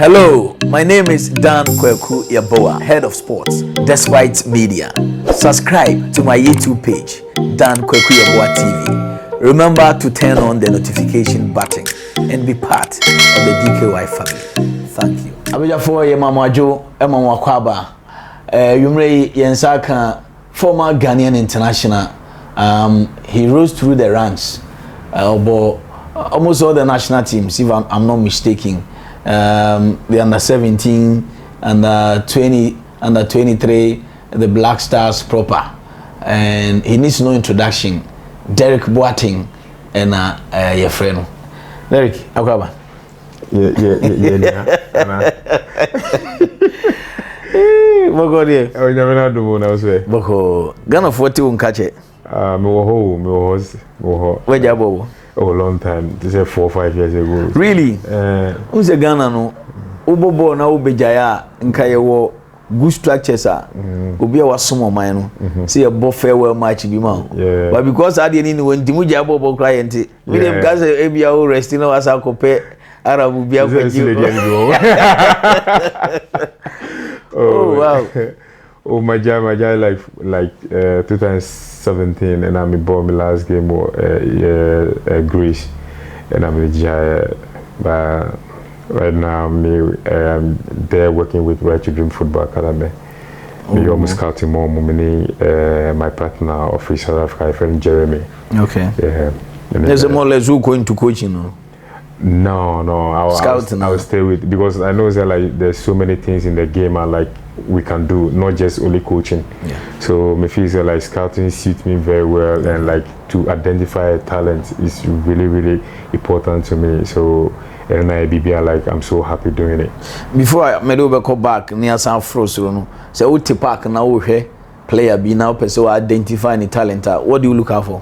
Hello, my name is Kwaku Yeboah, Head of Sports, Despite Media. Subscribe to my YouTube page, Kwaku Yeboah TV. Remember to turn on the notification button and be part of the DKY family. Thank you. Abijafo ye mamajo emama kwaba. Yumre Yensaka, former Ghanaian international. He rose through the ranks. Almost all the national teams, if I'm not mistaken. The under 17, under 20, under 23, the Black Stars proper, and he needs no introduction. Derek Boateng and your friend. Derek, Akwaba. Yeah. Boko dia. I never know the one I was there. Boko. Ghana 40 won't catch it. Me was. Where you Oh, long time. This is 4 or 5 years ago. Really? Who's a Ghana no? Ubobo na ubejaya nkayewo good structures are. Obi wa somo man no. See a bo farewell match bi ma. But because I didn't know when Timu Jabo bo client. We dem gas e bia o rest no asa kope Arabu bia kwaji. Oh wow. Oh my guy like 2017 and I'm born my last game Greece and I'm in but right now I'm there working with Right to Dream Football Academy. We almost scouting more my partner of South Africa, friend Jeremy. Okay. Yeah. There's more or less who going to coaching no? No. I will stay with because I know that like there's so many things in the game and like we can do, not just only coaching. Yeah. So me feel like scouting suits me very well and like to identify talent is really important to me. So and I be like I'm so happy doing it. Before I made over come back near San Francisco, no. So what park now we player be now person identify the talent. What do you look out for?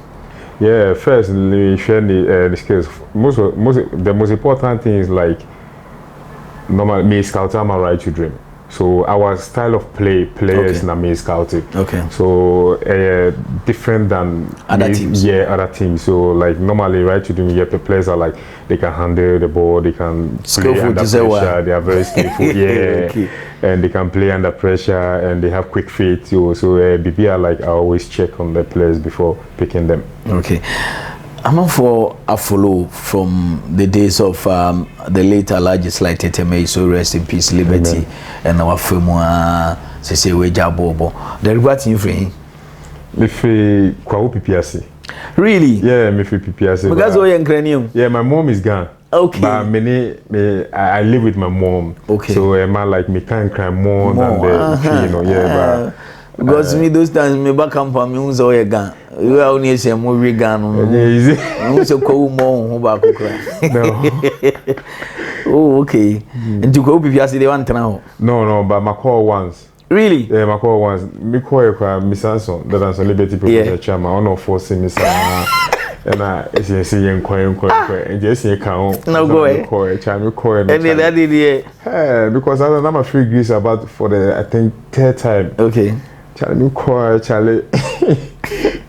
Yeah, first we share the skills. The most important thing is like normal me scouting my right to dream. So our style of players na me scouting. Okay. So different than other teams. Yeah, other teams. So like normally right to dream, the players are like they can handle the ball, they can play under pressure. They are very skillful. Yeah. Okay. And they can play under pressure and they have quick feet. So BBR like I always check on the players before picking them. Okay. I'm not for a follow from the days of the later largest like Teteme, so rest in peace, liberty. Amen. And our film say we jabobo. The regret in free. Me free Kwaku PPRC. Really? Yeah, me free PPRC. Because we in cranium. Yeah, my mom is gone. Okay. But I live with my mom. Okay. So man like me can't cry more than the you know. Yeah, but because me those times me back camp me unza oye gan. You are only say mo we gan no. Easy. You say ko mo ho ba ko kra. No. Oh, okay. And to go PPRC they want now. No, but my call once. Really? Yeah, my call once. Me call Miss Sanson, that is Liberty Professor Chama. I no force Miss and I see inquire and just count. No go ahead. Call and that did because I'm a free Greece about for the I think 3rd time. Okay. Charlie.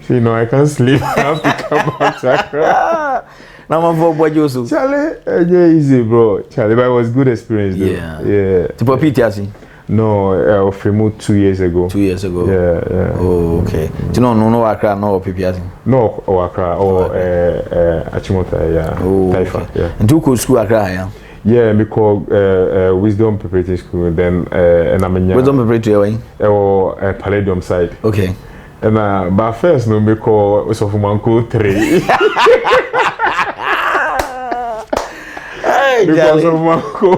You know I can't sleep. I have to come back to Accra. Now I'm for boy Joseph. Charlie, yeah, easy, bro. Charlie, but it was good experience. Though. Yeah. To PPRC? No, Fremo 2 years ago. 2 years ago. Yeah. Oh, okay. Do you know Accra, no PPRC? No, Accra or Achimota, yeah. Oh, Taifa, okay. yeah. And do you go school Accra, yeah? Yeah, me call Wisdom Preparatory School. Then and I'm in Wisdom Preparatory or Palladium side. Okay. And but first no me call Sofumanko 3. Because of Manko.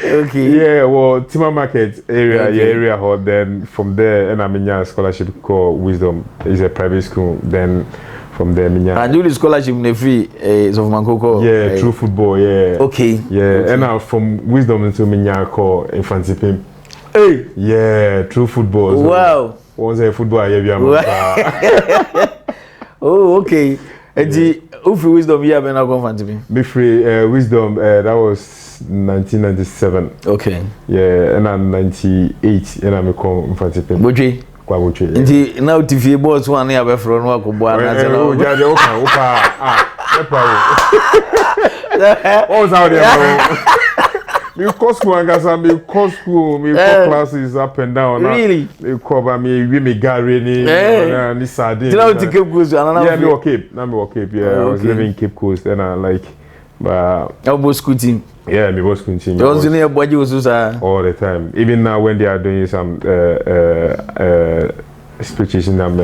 Okay. Yeah, well, Timber Market area hot. Then from there, and I'm in a scholarship called Wisdom. It's a private school. Then from there, and do the scholarship in the free Sofumanko. Yeah, through football. Yeah. Okay. Yeah, okay. And now from Wisdom into Minya call Infantipim. Hey. Yeah, through football. So wow. Once a football, oh, okay. And the Wisdom year when I go Infantipim. Be free Wisdom. That was 1997. Okay. Yeah, and I'm 98, and I'm come Infantipim. Boji. Kwaku. Nti now TV boss one here be from no akobua na say no. Jade opa. No problem. What's out there, bro? call school and gas me call school me call classes up and down. Really? Me cover me Gary ni sardine. Did I to Cape Coast? Yeah, me work Cape. Now me work Cape. Yeah, I was living in Cape Coast and I like but Elbow school team. Yeah, me was team. You was near Boji was all the time. Even now when they are doing some speeches in them.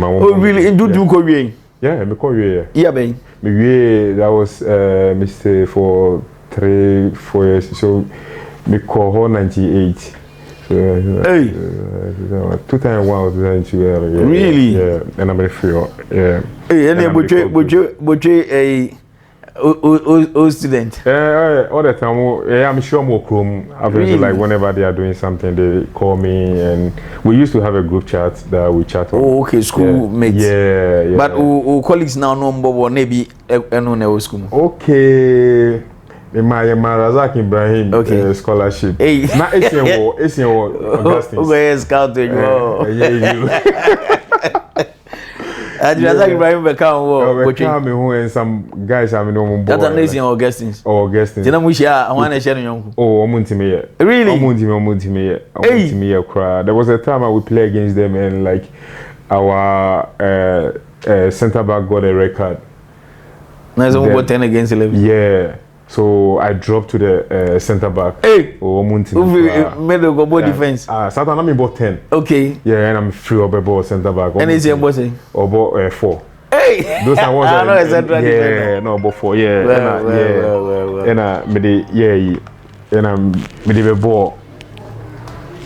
Oh really? Do Korean? Yeah, me Korean. Yeah, ben. Me that was Mr. for 3-4 years. So me call her 98. So, hey. 2001, 2002. Really? Yeah, and I'm free. Yeah. Hey, and Boche a student. All the time. I'm sure more Chrome. Really? Like whenever they are doing something, they call me, and we used to have a group chat that we chat on. Oh, okay, school mates. Yeah. But colleagues now know more maybe no school. Okay. My Razak Ibrahim scholarship. Hey. Na Asian Augustine. Okay, scout you. Razak Ibrahim become who and some guys I know. That's an Asian Augustine. Augustine. Tina Mushia, I want to share you. Oh, Omuntime. Really? Omuntime. There was a time I would play against them and like our centre back got a record. Nice Boateng against 11. Yeah. So I dropped to the centre back. Hey, made a go defense. Satan, I'm about 10. Okay. Yeah, and I'm free of a ball centre back. And is your boss? About 4. Hey, those are ones. Yeah, no, about 4. Yeah, well. And me the ball.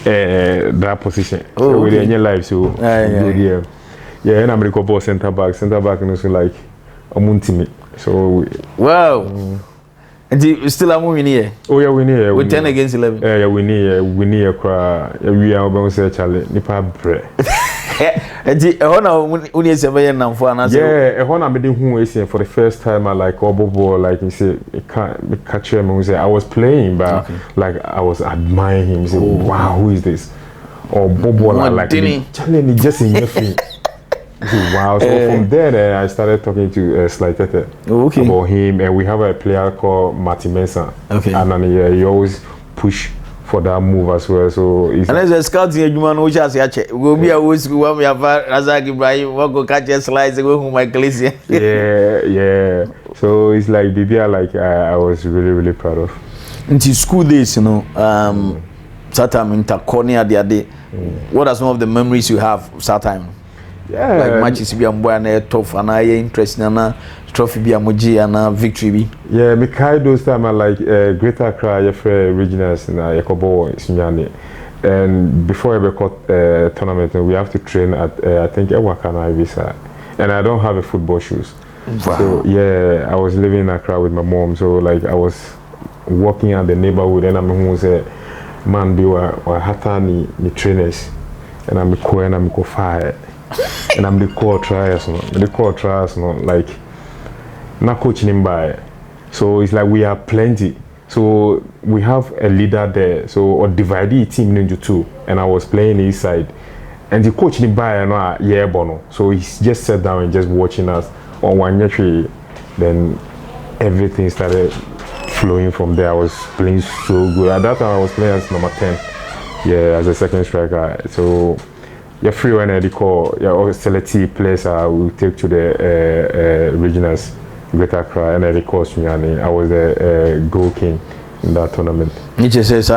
That position. So within your life, so yeah, and I'm the ball centre back, and also like a multi. So wow. And you still are moving here? Oh yeah, we need with 10 against 11. Yeah, we need a cry. We are going to say Charlie, Nipa bread. And you only 7 years now for another. Yeah, when I'm who is here for the first time, I like Obobo, like you say, catch him and say I was playing, but like I was admiring him. Say, wow, who is this? Or Bobo, like Charlie, just in your feet. Wow, so from there I started talking to Sly Tete about him, and we have a player called Martin Mensah. Okay. And then he always push for that move as well. So and as a scouting human which has we'll be always when we have Razak Ibrahim, we'll go catch a slice and go home my Ecclesia. Yeah. So it's like BBI like I was really proud of. Into school days, you know, Saturday in Taconia the other day. What are some of the memories you have Saturday? Yeah, like matches be am boy tough and I interesting and trophy be amoji and victory be. Yeah, me kai those time I like Greater Accra regionals na Yakobo Sunyani. And before I got tournament we have to train at I think Ewakana visa. And I don't have a football shoes. Wow. So yeah, I was living in Accra with my mom, so like I was walking at the neighborhood and I'm who say man be wa hata ni trainers and I'm go fire. And I'm the core trials, like not coaching him by. So it's like we are plenty. So we have a leader there. So or divide the team into 2, and I was playing his side, and the coach him by bono. So he just sat down and just watching us on one year. Then everything started flowing from there. I was playing so good. At that time I was playing as number 10, as a second striker. So. You're free when they call your selective players will take to the regionals, Greater Accra, and they call me, and I was the goal king in that tournament. Nietzsche says,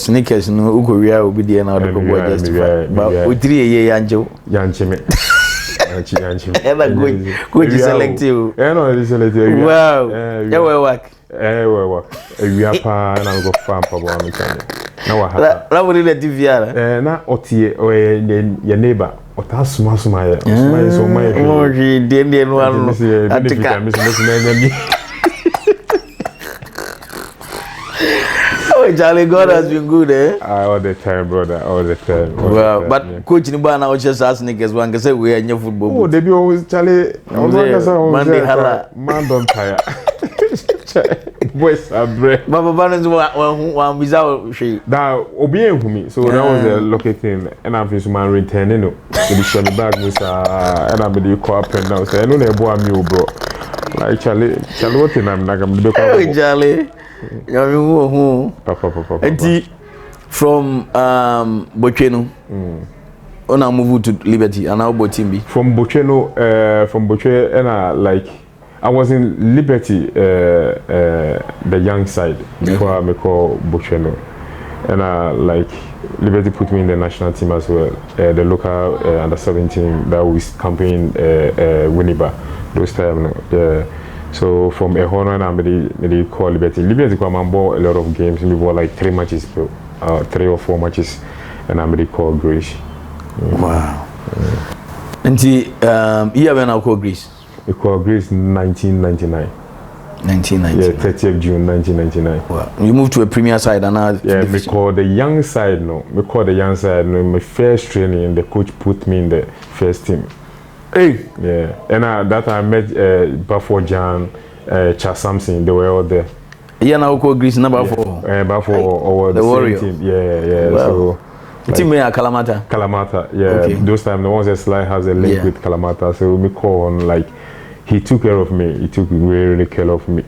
sneakers no Ukoria will be there now. The boy justify. But with 3 years, Yanchime. Coach selective. No, it's selective. Wow. Yeah, we work. We are pa and I go farm for one. Now what happened? That would let TV. Na otie your neighbor. Ota suma ya. Suma so my. Oh, he didn't one. Oh, Charlie, God has been good, eh? All the time, brother. All the time. Well, but Coach Niba now just asking niggas one can say we are in your football. Oh, they be always Charlie. Monday, man don't tire. Boys are bread. Baba Banner's one without she. Now, obeying for me. So that was the lucky thing. And I'm just man returning. No, they show me back with and I'm the co up and down. Say, I know they boy me, bro. Like Charlie, what thing I'm like I'm the Charlie. Papa. And from Bocheno, on I move to Liberty, and now Botimbi. From Bocheno, and like I was in Liberty, the young side before I call Bocheno, and like Liberty put me in the national team as well, the local under 17 that was campaign Winneba those time. So from a honor, I made call Liberty. Liberty come and bought a lot of games. We bought like 3 matches, 3 or 4 matches, and I made call Greece. Wow. And here when I call Greece. We call Greece 1999. 1999. Yeah, 30th June 1999. Wow. You moved to a premier side and now. Yeah, we call the young side no. We call the young side no. My first training, the coach put me in the first team. Hey. Yeah, and that I met Bafo Jan, Charles Samson. They were all there. Yeah, now call Greece number 4. Bafo or the Warrior. same team. Yeah. Wow. So. Like, team at Kalamata. Kalamata, yeah. Okay. Those times the ones that Sly has a link with Kalamata, so we call on like he took care of me. He took really care of me,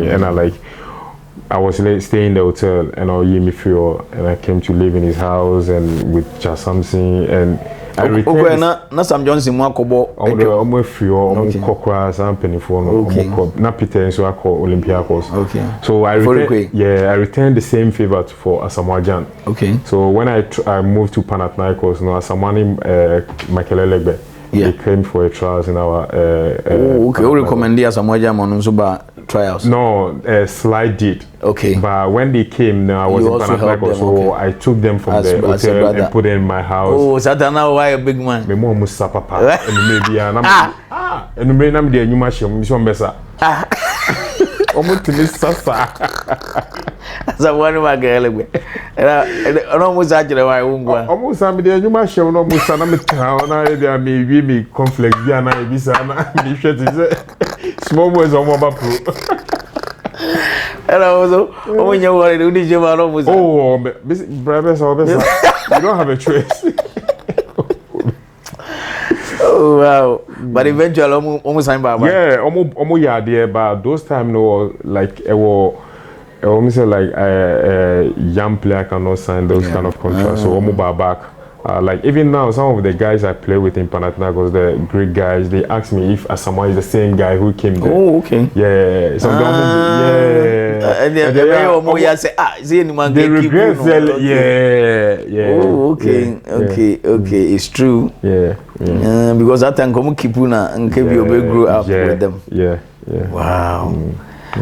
and I was staying in the hotel, and I me feel, and I came to live in his house and with Charles Samson and. Okay, na Sam Johnson mo akobo. Omo fio, omo kokra some penifo no, omo na Peter nso akọ Olympiacos. Okay. So I returned the same favor for Asamoah Gyan. Okay. So when I moved to Panathinaikos, no Asamoah Michael Elegbe. They came for a trials in our okay. You recommend Asamoah Gyan on nso ba trials? No, Slide did. Okay. But when they came, I was in Panathinaikos, so I took them from the hotel and put them in my house. Oh, so that's now why a big man. My mom was papa, and maybe and maybe I'm the new machine. Mission Bessa. Almost to this sasa. So one of my girl, and almost actually why I won't go. Almost I'm the new machine. Almost I'm a town. I may be conflict. Yeah, I be sana. Be shit. Small boys on mobile pro. And I was when you were in the almost. Oh, brothers, you don't have a choice. Oh wow! But eventually, almost signed by. Yeah, almost yeah, there. But those times, no, like it was almost like a young player cannot sign those kind of contracts. So almost back. Like even now, some of the guys I play with in Panathinaikos, the Greek guys, they ask me if Asamoah is the same guy who came there. Oh, okay. Yeah. So and they say, they regret. Yeah. Oh, okay. Okay. It's true. Yeah. Because that time, come keep una and keep you grew up with them. Yeah. Wow.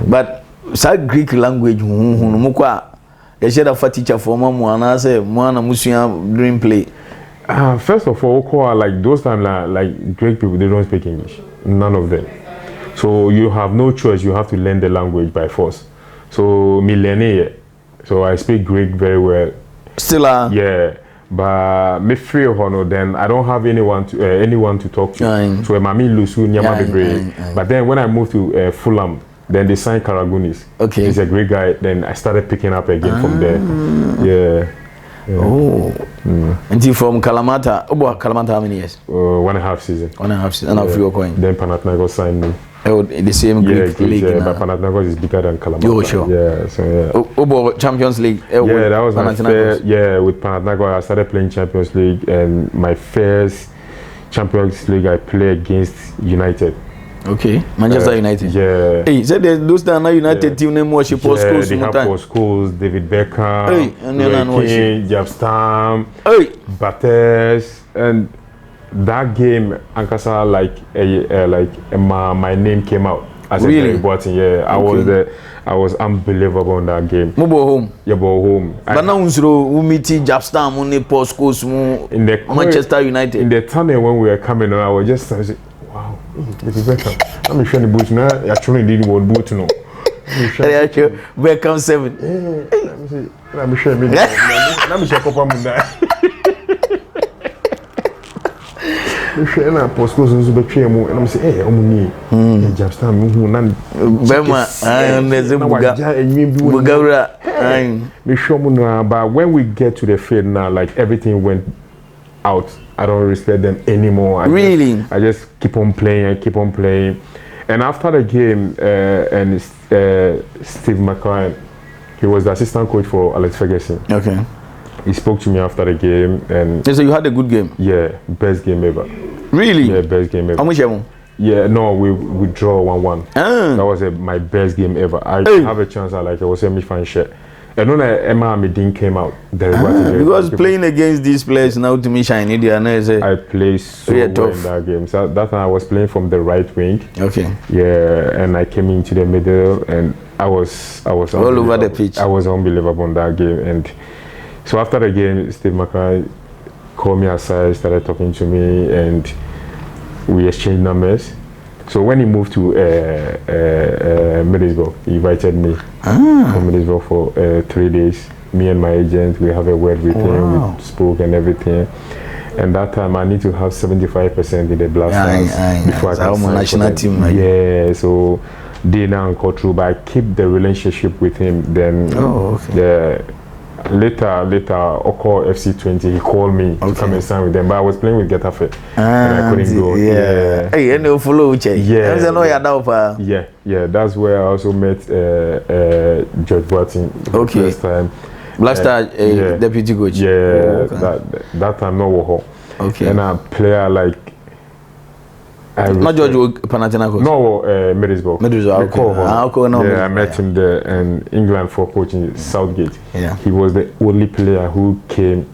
But that Greek language, you should have a teacher for Mwana say Mwana Musia dream play. First of all, like those times, like Greek people, they don't speak English. None of them. So you have no choice. You have to learn the language by force. So me learning, so I speak Greek very well. Still, yeah. But me free of honor, then I don't have anyone to talk to. So Mami Lusu Nyama Bebre. But then when I moved to Fulham. Then they signed Karagunis. Okay. He's a great guy. Then I started picking up again from there. Yeah. Oh. Until from Kalamata. Kalamata how many years? 1.5 seasons. 1.5 seasons. And I'll going. Then Panathinaikos signed me. Oh, in the same Greek league. Yeah, but Panathinaikos is bigger than Kalamata. Oh, sure. Yeah. So Champions League. Yeah, that was my first. Yeah, with Panathinaikos I started playing Champions League, and my first Champions League I played against United. Okay, Manchester United. Yeah. Hey, so those that are now United team name worship Paul Scholes. They have Paul Scholes, David Beckham, Jeff Stam, Bates, and that game, Ankasa my name came out as a Boateng. Yeah, I was unbelievable in that game. Mobile home. Yeah, home. But now we meet Jeff Stam on the Paul Scholes in the Manchester United. In the tunnel when we were coming on, I was just wow, this is better. I'm sure the boot now. Actually, didn't want boot no. Beckham 7. I'm sure me. I'm sure Papa Munda. I'm sure na Postcos nso betwe mu and I'm say eh omuni. Just time who nan. Bema neze bugawra. Me sure mu no, but when we get to the field now, like everything went out. I don't respect them anymore. I just keep on playing. And after the game, and Steve McCoy he was the assistant coach for Alex Ferguson. Okay. He spoke to me after the game, and so you had a good game. Yeah, best game ever. Really? Yeah, best game ever. How much you? Yeah, no, we draw 1-1. That was my best game ever. I have a chance. I was a fan share. And when Emma Medin came out, because playing against these players now to me shine India, I played so well in that game. So that time I was playing from the right wing. Okay. Yeah, and I came into the middle, and I was all over the pitch. I was unbelievable on that game, and so after the game, Steve McCray called me aside, started talking to me, and we exchanged numbers. So when he moved to Middlesbrough, he invited me from Middlesbrough for 3 days. Me and my agent, we have a word with him, we spoke and everything. And that time I need to have 75% in the Blasters before I can sign national team. Yeah, so they now go through, but I keep the relationship with him. Then later, Oko FC20, he called me to come and sign with them, but I was playing with Getafe and I couldn't go. Yeah. Hey, you know, follow Yeah. That's where I also met George Boateng the first time. Blaster deputy coach. Yeah, that time no war. Okay. And a player like. Not George Panathinaikos. No, Middlesbrough. Okay. I met him there in England for coaching Southgate. Yeah. He was the only player who came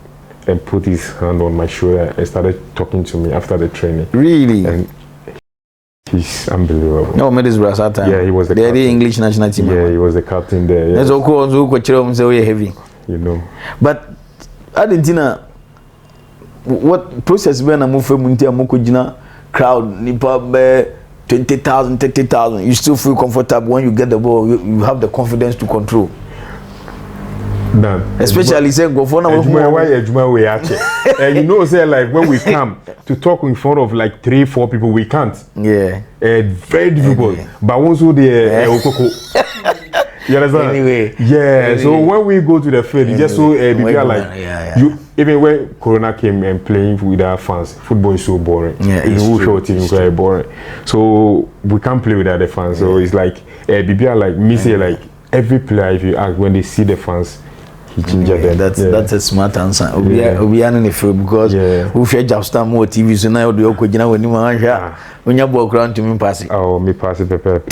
and put his hand on my shoulder and started talking to me after the training. Really? And he's unbelievable. No, Middlesbrough at that time. Yeah, he was the captain. The English national team. Yeah, he was the captain there. Yeah. That's so cool. So heavy. You know. But Argentina, what process when I move from Muntia crowd nipa 20,000, 30,000, you still feel comfortable when you get the ball, you have the confidence to control. None. Especially say go for now. And you know, say like when we come to talk in front of like 3-4 people, we can't. Yeah. Very difficult. But also you understand? Anyway. Yeah. So when we go to the field, it's just so you even when Corona came and playing with our fans, football is so boring. Yeah, it's very boring. So we can't play without the fans. So it's like like me say like every player, if you ask when they see the fans, he changes them. That's a smart answer. We are in the field because we share just more TV. So now the Okojina when you walk around to me pass it. Oh, me pass it pepper.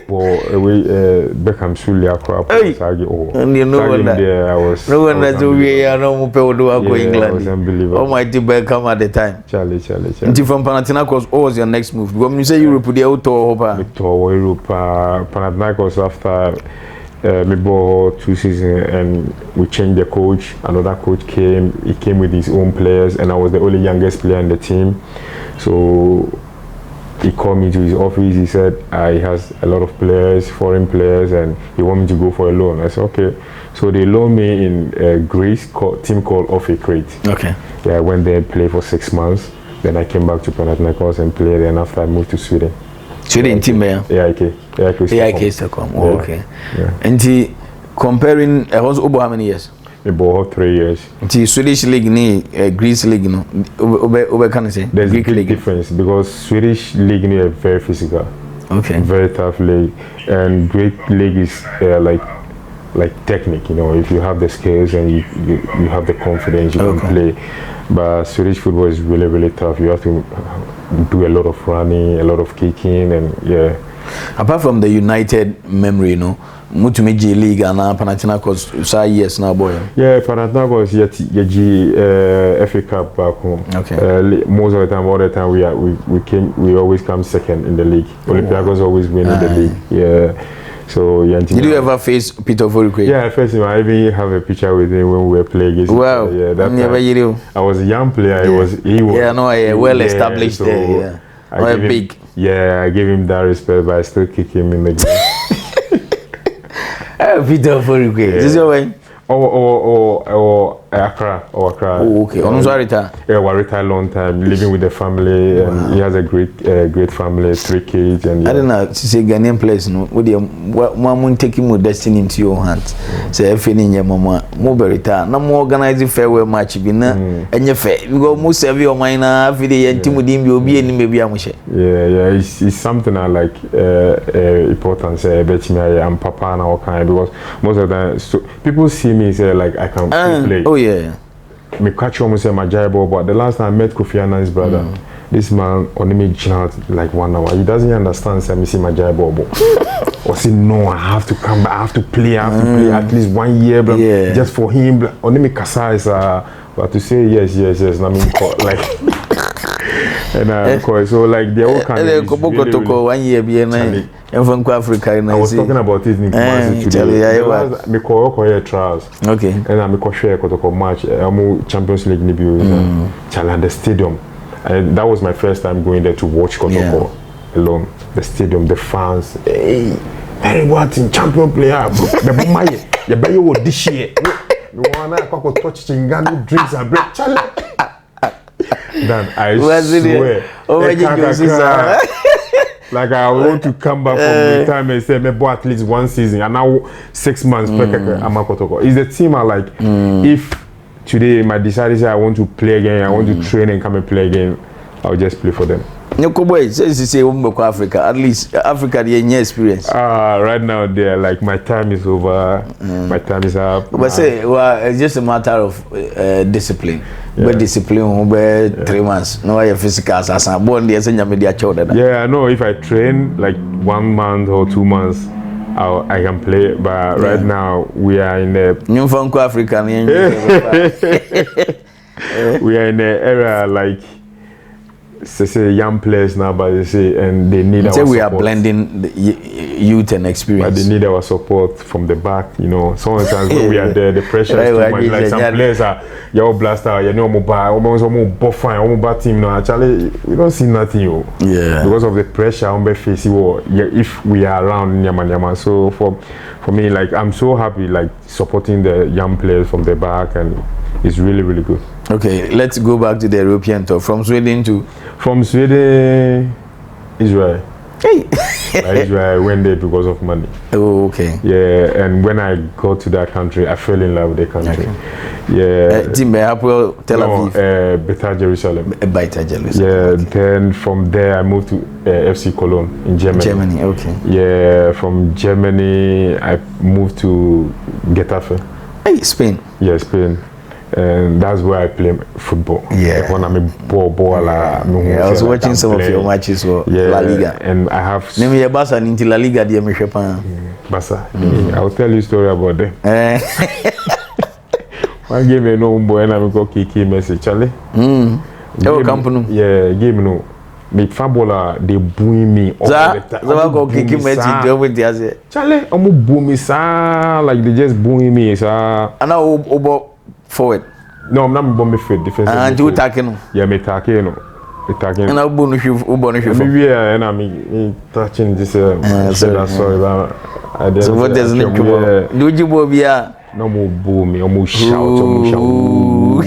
Beckham Sulia crop. And you know that I was. No one that we are no more do England. I was unbelievable. Almighty Beckham at the time. Charlie. Until from Panathinaikos, what was your next move? When you say Europe, the auto Europe, Panathinaikos after me bought 2 seasons and we changed the coach. Another coach came. He came with his own players, and I was the only youngest player in the team. So he called me to his office. He said he has a lot of players, foreign players, and he want me to go for a loan. I said okay. So they loaned me in Greece, team called Ofi Crete. Okay. Yeah, I went there and played for 6 months. Then I came back to Panathinaikos and played. And after I moved to Sweden. Sweden team there. AIK Stockholm. Okay. Yeah. And comparing, over how many years? About 3 years. The Swedish league ni Greece league no. Over can I say? There's Greek a big difference because Swedish league is very physical. Okay. Very tough league, and Greek league is like technique. You know, if you have the skills and you have the confidence, you can play. But Swedish football is really tough. You have to do a lot of running, a lot of kicking, and yeah. Apart from the United memory, you know. Mutumi J League and Panathinaikos say yes now boy. Yeah, Panathinaikos FA Cup back home. Okay. Most of the time, all the time we always come second in the league. Olympiacos always win in the league. Yeah. So did you ever face Peter Vorikwe? Yeah, I faced him. I even have a picture with him when we were playing against wow. Yeah, that time, I was a young player. Yeah. He was yeah, no, well established so there. Yeah. Big. Yeah, I gave him that respect, but I still kick him in the game. Peter Vorikwe. This is your way. Accra. Oh, okay. On retire. Yeah, we retired long time, living with the family, and he has a great family, 3 kids, and I don't know. Say Ghanaian players, no. With your mom taking more destiny into your hands. Say if any your mama more retire. No more organizing farewell match. Be na and your fair. You go most of your mind. Every day and Timothy will be any maybe I'm sure. Yeah. It's something I like. Important. Say, bet me I'm papa and all kind because most of the time, so people see me say like I can play. Oh yeah. Me catch almost say my Yeboah, but the last time I met Kofi Annan's brother, this man only me chant like 1 hour. He doesn't understand. Say me see my Yeboah, or say no, I have to come back. I have to play. I have to play at least 1 year, bro, just for him. Only me kasa is but to say yes. I mean like. And so like the whole country is really 1 year behind. I'm from Africa. I was talking about it in Kumasi today. Me call trials. Okay. And I me call share kotoko match. I'm Champions League nibiu. Challenge the stadium. And that was my first time going there to watch kotoko alone. The stadium, the fans. Hey, what in champion player? The bomaye. You bet you would this year. You wanna koko touch chingani drinks and break challenge. Then I swear. Like I want to come back from the time and say maybe at least 1 season and now 6 months. It's the team I like. If today my decide I want to play again, I want to train and come and play again, I'll just play for them. Boy, say Africa. At least Africa the experience. Right now there, like my time is over. My time is up. But say it's just a matter of discipline. But discipline 3 months. No your physical as a born there send media children. Yeah, I know if I train like 1 month or 2 months I can play, but right now we are in the New Funko African. We are in the era like say young players now, but they say and they need our support. We are blending the youth and experience. But they need our support from the back, you know. Sometimes when we are there, the pressure is too much. Like some players are your blaster, you know, almost bad team now. Actually, we don't see nothing, because of the pressure on the face. If we are around Nyama. So for me, like I'm so happy, like supporting the young players from the back, and it's really, really good. Okay, let's go back to the European tour. From Sweden, Israel. Hey. Israel went there because of money. Oh, okay. Yeah, and when I got to that country, I fell in love with the country. Okay. Yeah. Team Tel Aviv. Beta Jerusalem. Beta Jerusalem. Yeah. Okay. Then from there I moved to FC Cologne in Germany. Germany. Okay. Yeah. From Germany I moved to Getafe. Hey, Spain. Yeah, Spain. And that's where I play football. Yeah. Like when I'm a ball. I was watching some of your matches for La Liga. And I have. Name your Barca into La Liga, dear Barca. I'll tell you a story about them. One game, no boy, and I'm going to kick message, Charlie. Yeah, game no. Me fabola they booing me all the time. Go kick message. Charlie, I'm booing me, sir. Like they just booing me, sir. And now forward. No, I'm not bomb midfield, defensive. And you attacking? Yeah, me attacking, no. Attacking. And I'll bonus you. Maybe and I'm touching this. Sorry, but I didn't. So what does it do? You bobia? No more boom, almost shout.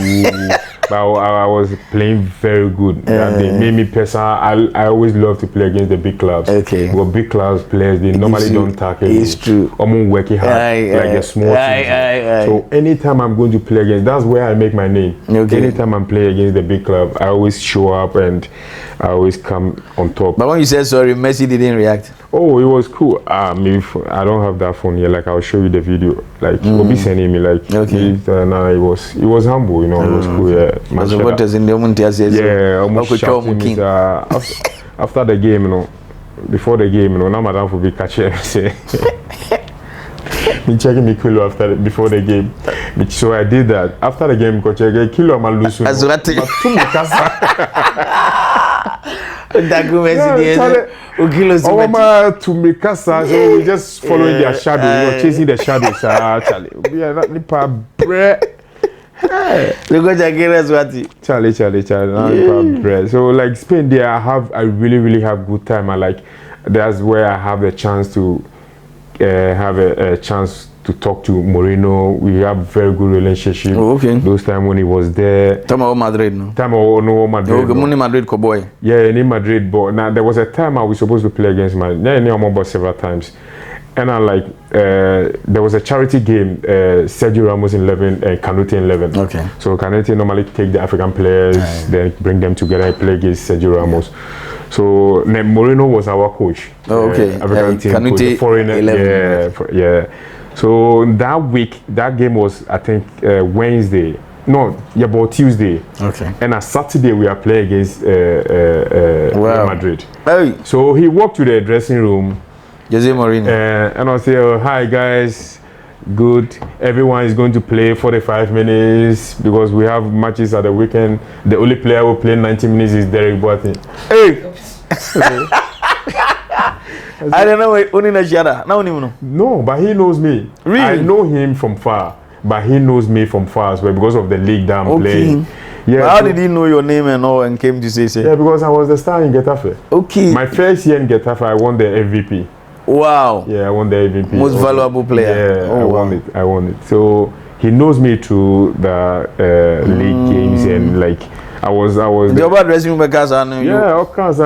But I was playing very good. They made me personal. I always love to play against the big clubs. Okay. But big clubs players, they normally don't tackle. It's true. I'm working hard like the small teams. So anytime I'm going to play against, that's where I make my name. Okay. Anytime I'm playing against the big club, I always show up and I always come on top. But when you said sorry, Messi didn't react. Oh, it was cool. If I don't have that phone here, like I'll show you the video. Like he'll be sending me like. Okay. It was humble, you know. It was cool. Yeah. Because what is in the moment? Yeah, almost shouting me, after the game, you know. Before the game, you know. Now madam will be catching say. Me checking me kilo before the game. So I did that. After the game, coach, I get kilo my lose. As what? To make us, so we just following their shadow, you know, chasing the shadows. Charlie, we are not nipa bread. Charlie. So like Spain, there I really have good time. I like that's where I have the chance to have a chance to talk to Mourinho. We have very good relationship. Oh, okay. Those time when he was there. Time of Madrid, no? Time of no Madrid. Okay, money Madrid, boy. Yeah, in Madrid. But now there was a time I was supposed to play against Madrid. Yeah, I'm about several times. And I like there was a charity game, Sergio Ramos 11 and Canute 11. Okay. So Canute normally take the African players, then bring them together and play against Sergio Ramos. So Mourinho was our coach. Oh, okay. African team Canute coach, foreigner. 11. Yeah. So that week, that game was I think Wednesday. No, yeah, about Tuesday. Okay. And on Saturday we are playing against Real Madrid. Hey. So he walked to the dressing room. Jose Mourinho. And I say, oh, hi guys, good. Everyone is going to play 45 minutes because we have matches at the weekend. The only player who play 90 minutes is Derek Boateng. Hey! I don't know only Najada. No, but he knows me. Really? I know him from far, but he knows me from far as well because of the league that I'm playing. Yeah. How did he know your name and all and came to say? Yeah, because I was the star in Getafe. Okay. My first year in Getafe, I won the MVP. Wow. Yeah, I won the MVP. Most valuable player. Yeah, I won it. So he knows me through the league games and like I was. The about dressing room because I know you. Yeah, of course.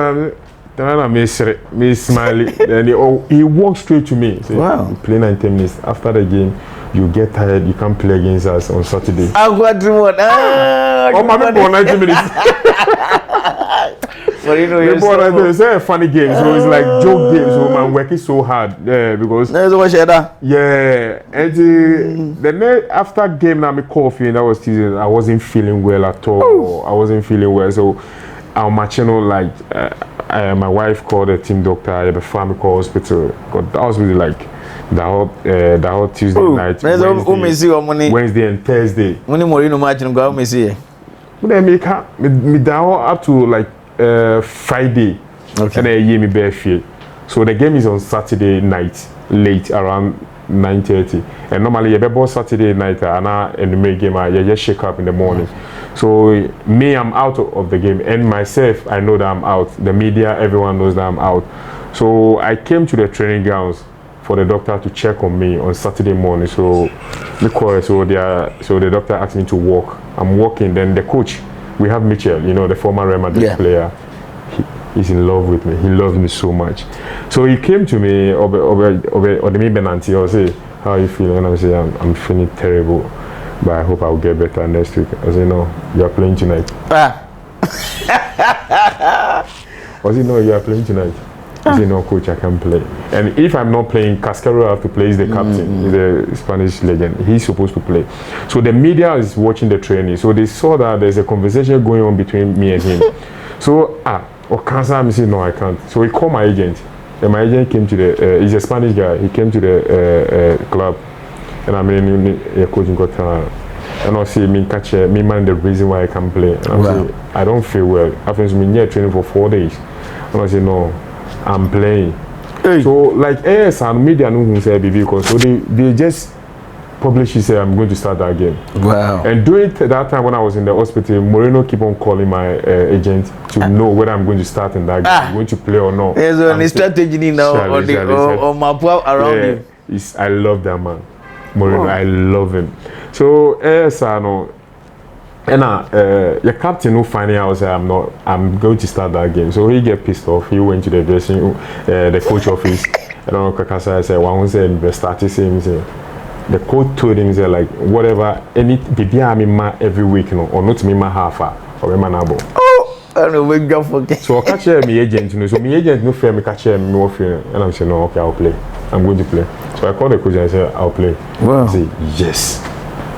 Me smiling, and he walked straight to me. Say, wow. You play 90 minutes. After the game, you get tired. You can't play against us on Saturday. I got remote. Oh, my man, 90 minutes. But you know, it's a funny game, so it's like joke game. So man working so hard, because yeah. And the after game now, me coffee and that was Tuesday. I wasn't feeling well at all. Ooh. I wasn't feeling well, so our matchino like my wife called the team doctor at the family hospital. Got the hospital like the whole Tuesday night, Wednesday and Thursday. When you Mourinho match, you go me see. Then me down up to like Friday, okay. And then me bare field. So the game is on Saturday night, late around 9:30. And normally you be Saturday night and the main game you just shake up in the morning. So me, I'm out of the game, and myself, I know that I'm out. The media, everyone knows that I'm out. So I came to the training grounds for the doctor to check on me on Saturday morning. So the doctor asked me to walk. I'm walking. Then the coach, we have Mitchell, the former Real Madrid player. He's in love with me. He loves me so much. So he came to me, Odemi Benanti, I say, how are you feeling? And I say, I'm feeling terrible, but I hope I'll get better next week. I say, no, you're playing tonight. I say, no, you're playing tonight. I say, no, coach, I can't play. And if I'm not playing, Cascaro have to play. He's the captain. He's a Spanish legend. He's supposed to play. So the media is watching the training. So they saw that there's a conversation going on between me and him. So, can't I say, no, I can't. So he called my agent. And my agent came to the, he's a Spanish guy. He came to the club. And I mean, coaching got and I say, me man, the reason why I can't play. And I say, I don't feel well. After me training for 4 days. And I say, no, I'm playing. Hey. So like and media know who say because so they just publish say I'm going to start that game. Wow. And during that time when I was in the hospital, Mourinho keep on calling my agent to know whether I'm going to start in that game, I'm going to play or not. There's a strategy now on my around you. I love that man. Mourinho, I love him. So and your captain who finding out say I'm going to start that game. So he get pissed off. He went to the dressing room, the coach office. I don't know Kakasa said one said the starting saying the coach told him say like whatever any baby I'm every week or not me half or me manabo. I don't know we go forget. So I catch me agent so my agent no fair me catch me more fair and I'm saying no okay I'll play. I'm going to play. So I called the coach and I said I'll play. Wow. I say yes.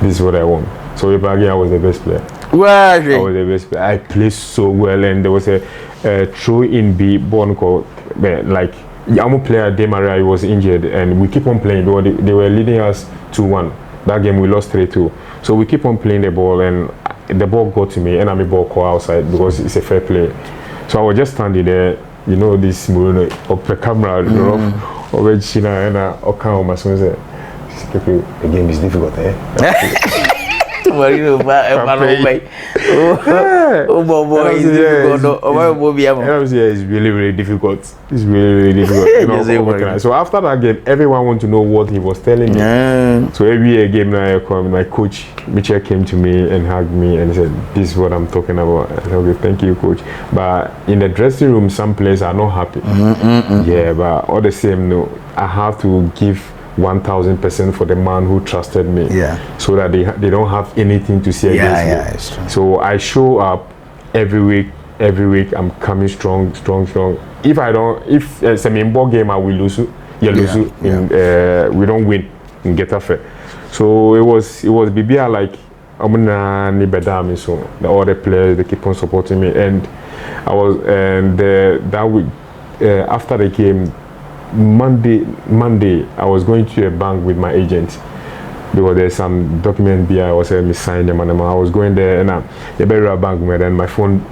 This is what I want. So again, I was the best player. Wow. I was the best player. I played so well, and there was a throw-in B born called like Yamu player De Maria. He was injured, and we keep on playing. They were leading us 2-1. That game we lost 3-2. So we keep on playing the ball, and the ball got to me, and I'm a ball call outside because it's a fair play. So I was just standing there, this Mourinho up the camera, over China, and Okan my son said, "The game is difficult, eh?" Well, you know, oh, boy, it's difficult. It's really, really difficult. It's really, really difficult. You know, so after that game, everyone want to know what he was telling me. So every game now, my coach Mitchell came to me and hugged me and said, "This is what I'm talking about." I said, "Okay, thank you, coach." But in the dressing room, some players are not happy. Yeah, but all the same, no, I have to give 1000% for the man who trusted me. Yeah. So that they don't have anything to say against me. Yeah, it's true. So I show up every week. Every week I'm coming strong. If it's a main ball game, I will lose. We don't win in Getafe. So it was BBR like I'm gonna need better. So all the players, they keep on supporting me, and I was that week after the game. Monday, I was going to a bank with my agent because there's some document I was signing them, and I was going there and the better bank and then my phone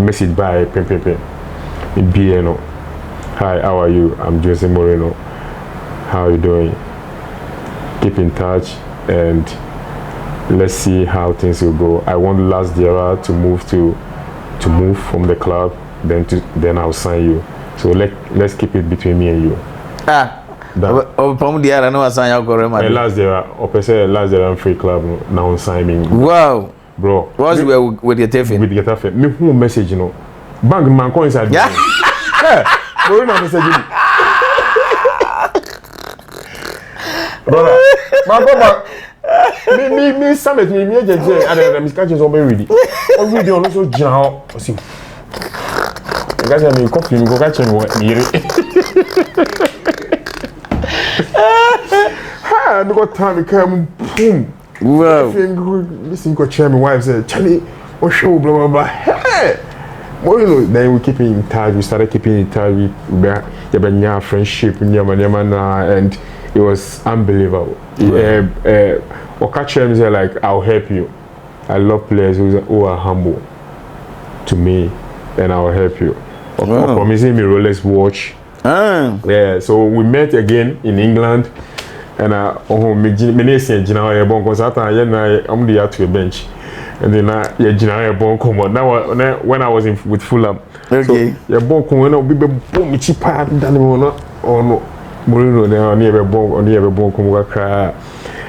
message by BNO. Hi, how are you? I'm Jose Moreno. How are you doing? Keep in touch and let's see how things will go. I want last year to move from the club, then I'll sign you. So let's keep it between me and you. From the other, no, I sign your correct. Last year, I'm free club now signing. Wow, bro. What's with your Getafe? With Getafe, me who message bank man go inside. Yeah. Bro, no message. Brother, my brother. Me summit me agent say and I'm catching so ready. Already on also jam. See. Guys, I mean, coffee, go catch him. I got time to come. Boom. Wow. Listen, go check my wife said, Charlie, what show, blah, blah, blah. Hey! Well, you know, then we keep in touch. We started keeping in touch. We have friendship, and it was unbelievable. Or catch him say, like, I'll help you. I love players who are humble to me, and I'll help you. Promising me Rolex watch. Yeah, so we met again in England, and I'm the to a bench, and then come on. Now when I was with Fulham, okay, so be cheaper than no Moreno near cry,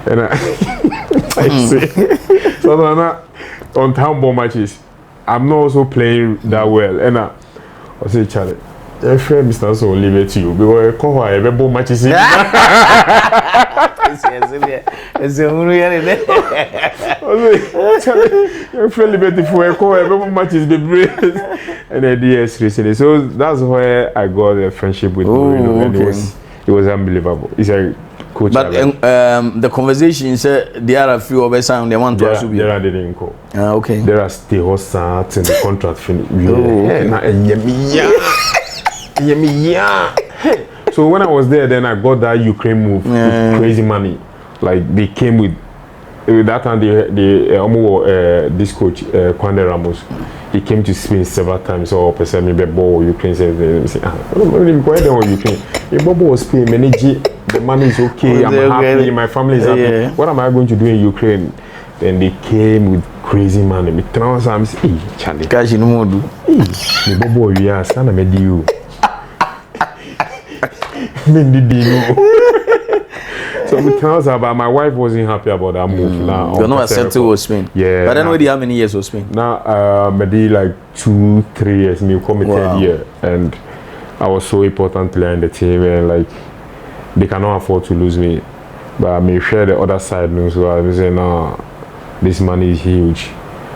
and I say so on town ball matches. I'm not also playing that well, and I say, Charlie, if Mr. So leave it to you because I call her every ball matches. It's a reality. You're fairly beautiful. I call every matches be brave, and then yes, recently. So that's where I got a friendship with Moreno, and it was unbelievable. It's a coach. But the conversation said there are a few of us and they want to also be. There are didn't go. Okay. There are still start and the contract finished. So when I was there, then I got that Ukraine move with crazy money. Like they came with that time this coach Kwande Ramos. He came to Spain several times. So person me ball Ukraine said Ukraine. Bobo was Spain manage. The money is okay. I'm happy. My family is happy. Yeah. What am I going to do in Ukraine? Then they came with crazy money. Me transfer. I'm saying, hey, Charlie. Cash no more do. Hey, Bobo, you are stand me you. Me did you. So me transfer, but my wife wasn't happy about that move. Now you're not accepted to Spain. Yeah. But then already how many years of Spain? Now, maybe like 2-3 years. Me come third year, and I was so important player in the team, and like. They cannot afford to lose me, but I may share the other side. So I say, no, this money is huge.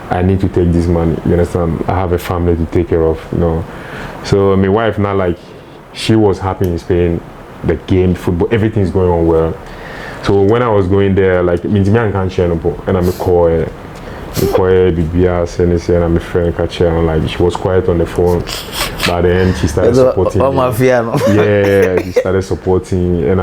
I need to take this money. You understand? I have a family to take care of. You know, so my wife now like she was happy in Spain. The game, football, everything's going on well. So when I was going there, like means me I can't share no more, and I'm a call. BBS and I'm a friend catch her and like she was quiet on the phone, but then she started supporting me. Yeah, she started supporting and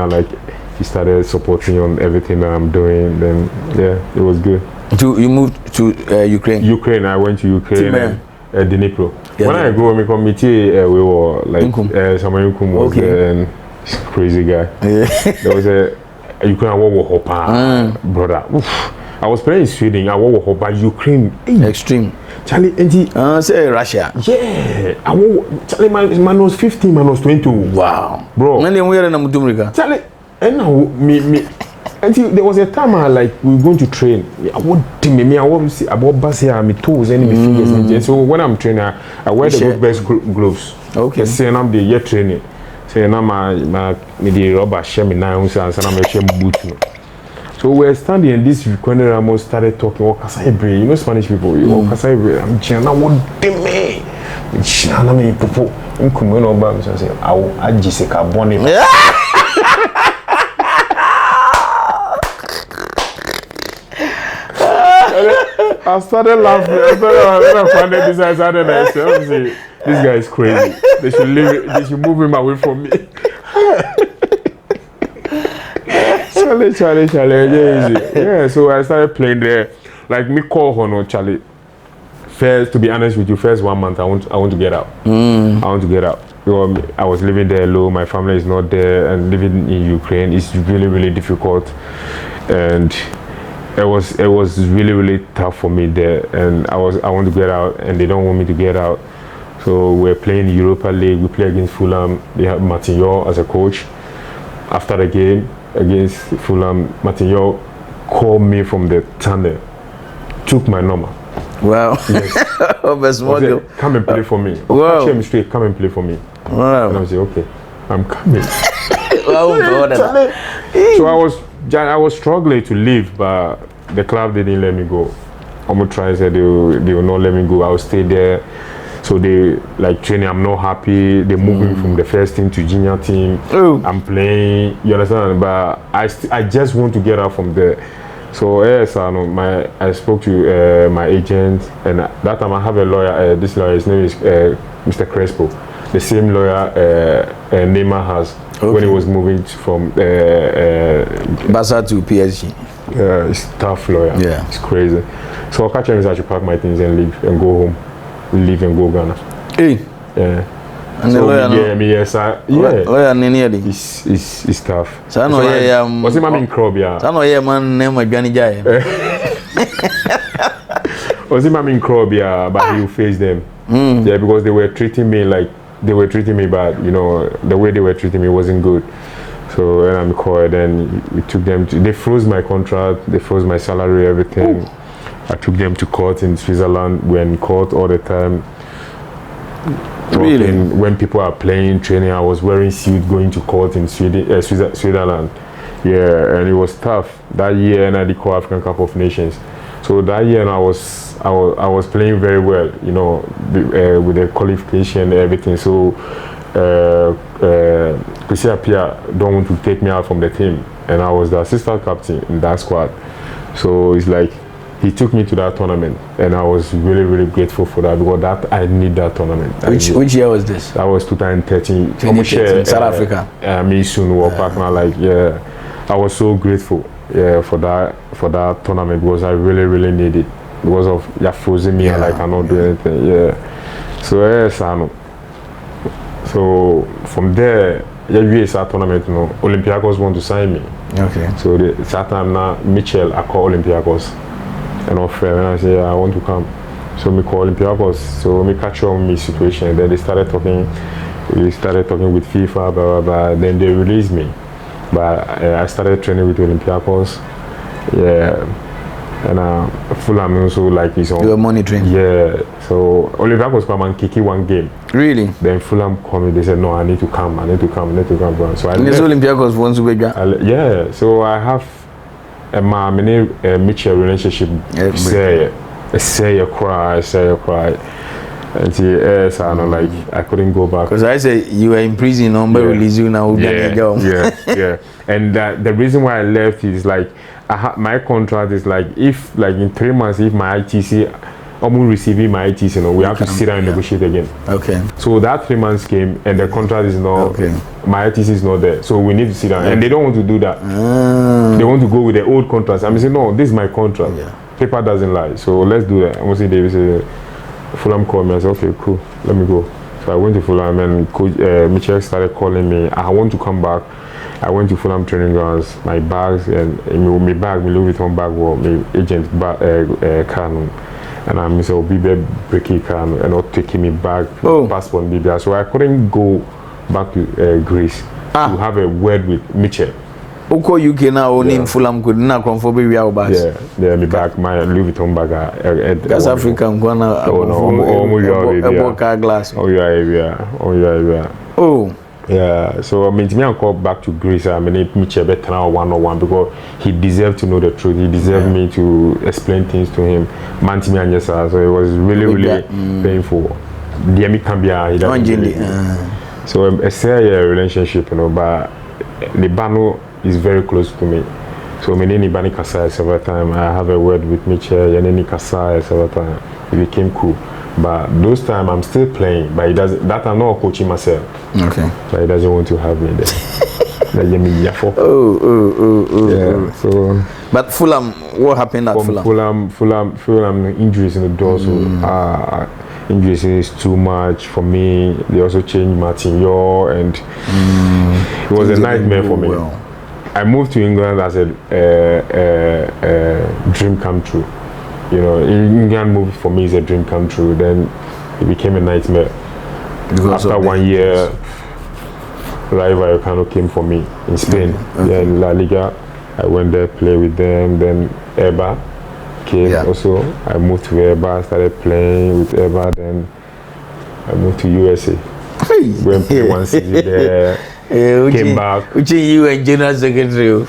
she started supporting on everything that I'm doing. Then yeah, it was good. You moved to Ukraine? Ukraine, I went to Ukraine. Dnipro. Yeah, when I go to committee, we were like someone who was there and he's a crazy guy. Yeah. There was a Ukraine war hopper brother. Oof. I was playing in Sweden. I was but Ukraine. Extreme. Charlie, say Russia. Yeah, I was Charlie. Man was 15, man was 20. Wow, bro. When they were in Mutumrika. Charlie, and now me. Until there was a time I like we were going to train. I want to see about bus here, my toes and my fingers. So when I'm training, I wear the best gloves. Okay. Say I'm the year training. Say now my the rubber share me now and I'm share boot. So we're standing and this Kwende Ramos started talking. Oh, Kasaibre, you know Spanish people. Oh, Kasaibre, I'm China. What dem me? China me popo. I'm coming over. I'm saying, I just say carbon. I started laughing. I started this guy is crazy. They should leave it. They should move him away from me. Charlie. Yeah, so I started playing there. Like me call Hono Charlie. First, to be honest with you, first 1 month I want to get out. I want to get out. Because I was living there alone. My family is not there, and living in Ukraine is really, really difficult. And it was really tough for me there, and I want to get out, and they don't want me to get out. So we're playing Europa League. We play against Fulham. They have Martignon as a coach. After the game against Fulham, Martignon called me from the tunnel, took my number. Wow. Yes. Said, come and play for me. Wow. Catch him straight. Come and play for me. Wow. And I said, okay, I'm coming. So I was struggling to leave, but the club didn't let me go. I'm trying said they will not let me go. I will stay there. So they like training. I'm not happy. They moving from the first team to junior team. I'm playing. You understand? But I just want to get out from there. So yes, I spoke to my agent, and that time I have a lawyer. This lawyer, his name is Mr. Crespo, the same lawyer Neymar has. Okay. When he was moving from Barca to PSG. It's tough lawyer. Yeah, it's crazy. So I catch him. I should pack my things and leave and go home. Leave and go Ghana. Hey. Yeah. And so the lawyer, yes, lawyer nearly. It's tough. So I know what's him in Krobia? So I know man name Johnny Jai. Was him in Krobia, but he will face them. Yeah, because they were treating me bad. You know, the way they were treating me wasn't good. So when I'm called, then we took them to. They froze my contract. They froze my salary, everything. Ooh. I took them to court in Switzerland. We're in court all the time. Really? When people are playing, training, I was wearing suit going to court in Switzerland. Yeah, and it was tough. That year, and I did call African Cup of Nations. So that year, I was playing very well. You know, with the qualification and everything. So, Kwesi Appiah don't want to take me out from the team, and I was the assistant captain in that squad. So it's like, he took me to that tournament, and I was really, really grateful for that, because I need that tournament. Which year was this? That was 2013. 2013, South Africa. Me soon walk back now. Like, yeah, I was so grateful, yeah, for that tournament, because I really, really need it, because of frozen me, and I cannot do anything. Yeah. So yes, I know. So from there, that tournament, you know, Olympiacos want to sign me. Okay. So that time now, Mitchell, I call Olympiacos. And I say, I want to come. So me call Olympiacos. So me catch on my situation. Then they started talking. We started talking with FIFA, blah blah blah. Then they released me. But I started training with Olympiacos. Yeah. And Fulham also like his own. You were monitoring. Yeah. So Olympiacos come and kick one game. Really? Then Fulham called me. They said, no, I need to come. So I left. Olympiacos wants to be. Yeah. So I have a mutual relationship. Say you cry. And yes, I know, like I couldn't go back. Because I say you were in prison, nobody release you now. Yeah. And the reason why I left is like my contract is like, if like in 3 months, if my ITC, I'm receiving my ITC, you know, we have to sit down and negotiate again. Okay. So that 3 months came, and the contract is not. Okay. My ITC is not there, so we need to sit down, and they don't want to do that. They want to go with the old contract. I'm saying, no, this is my contract. Yeah. Paper doesn't lie, so let's do that. I'm gonna say David said, Fulham called me. I said, okay, cool, let me go. So I went to Fulham, and Coach Mitchell started calling me. I want to come back, I went to Fulham training grounds. My bags and my bag, my Louis Vuitton bag, was my agent car, and I'm so be breaking car and not taking me back passport BBA. So I couldn't go back to Greece to have a word with Mitchell. Oko UK now only Fulham could not confirm we are back. Yeah, me back my Louis Vuitton bag. That's African Ghana. Glass. Oh. Yeah, so I mean, to me, I call back to Greece. I mean, Mitchell better now 101 because he deserved to know the truth. He deserved me to explain things to him. Man, to me, and yes, so it was really painful. The Ami can be so it's a relationship, you know, but the Bano is very close to me. So many Bani Kasai several times. I have a word with Mitchell and any Kasai several times. It became cool. But those times I'm still playing, but he doesn't. That I'm not coaching myself. Okay. But he doesn't want to have me there. Oh. Yeah. So. But Fulham, what happened at Fulham? Fulham injuries in the door. So injuries is too much for me. They also changed Martin Yeo, and it was a nightmare for me. Well. I moved to England as a dream come true. You know, England move for me is a dream come true. Then it became a nightmare. Because after 1 year, Rayo Vallecano came for me in Spain. Okay. In La Liga, I went there, play with them. Then Eba came also. I moved to Eba, started playing with Eba. Then I moved to USA. Went and played 1 season there. Came back. Which you and General Secretary?